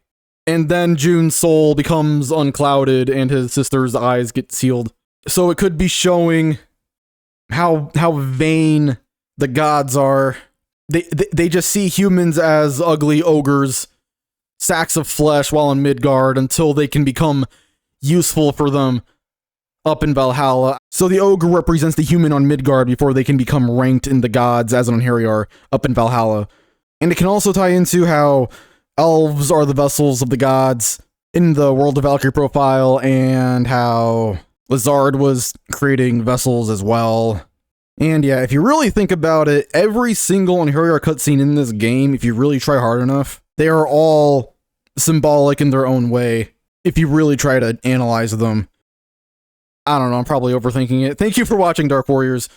and then June's soul becomes unclouded and his sister's eyes get sealed. So it could be showing how vain the gods are. They just see humans as ugly ogres, sacks of flesh while in Midgard, until they can become useful for them up in Valhalla. So the ogre represents the human on Midgard before they can become ranked in the gods as an Untitled up in Valhalla. And it can also tie into how elves are the vessels of the gods in the world of Valkyrie Profile, and how Lizard was creating vessels as well. And yeah, if you really think about it, every single Untitled cutscene in this game, if you really try hard enough, they are all symbolic in their own way, if you really try to analyze them. I don't know, I'm probably overthinking it. Thank you for watching, Dark Warriors.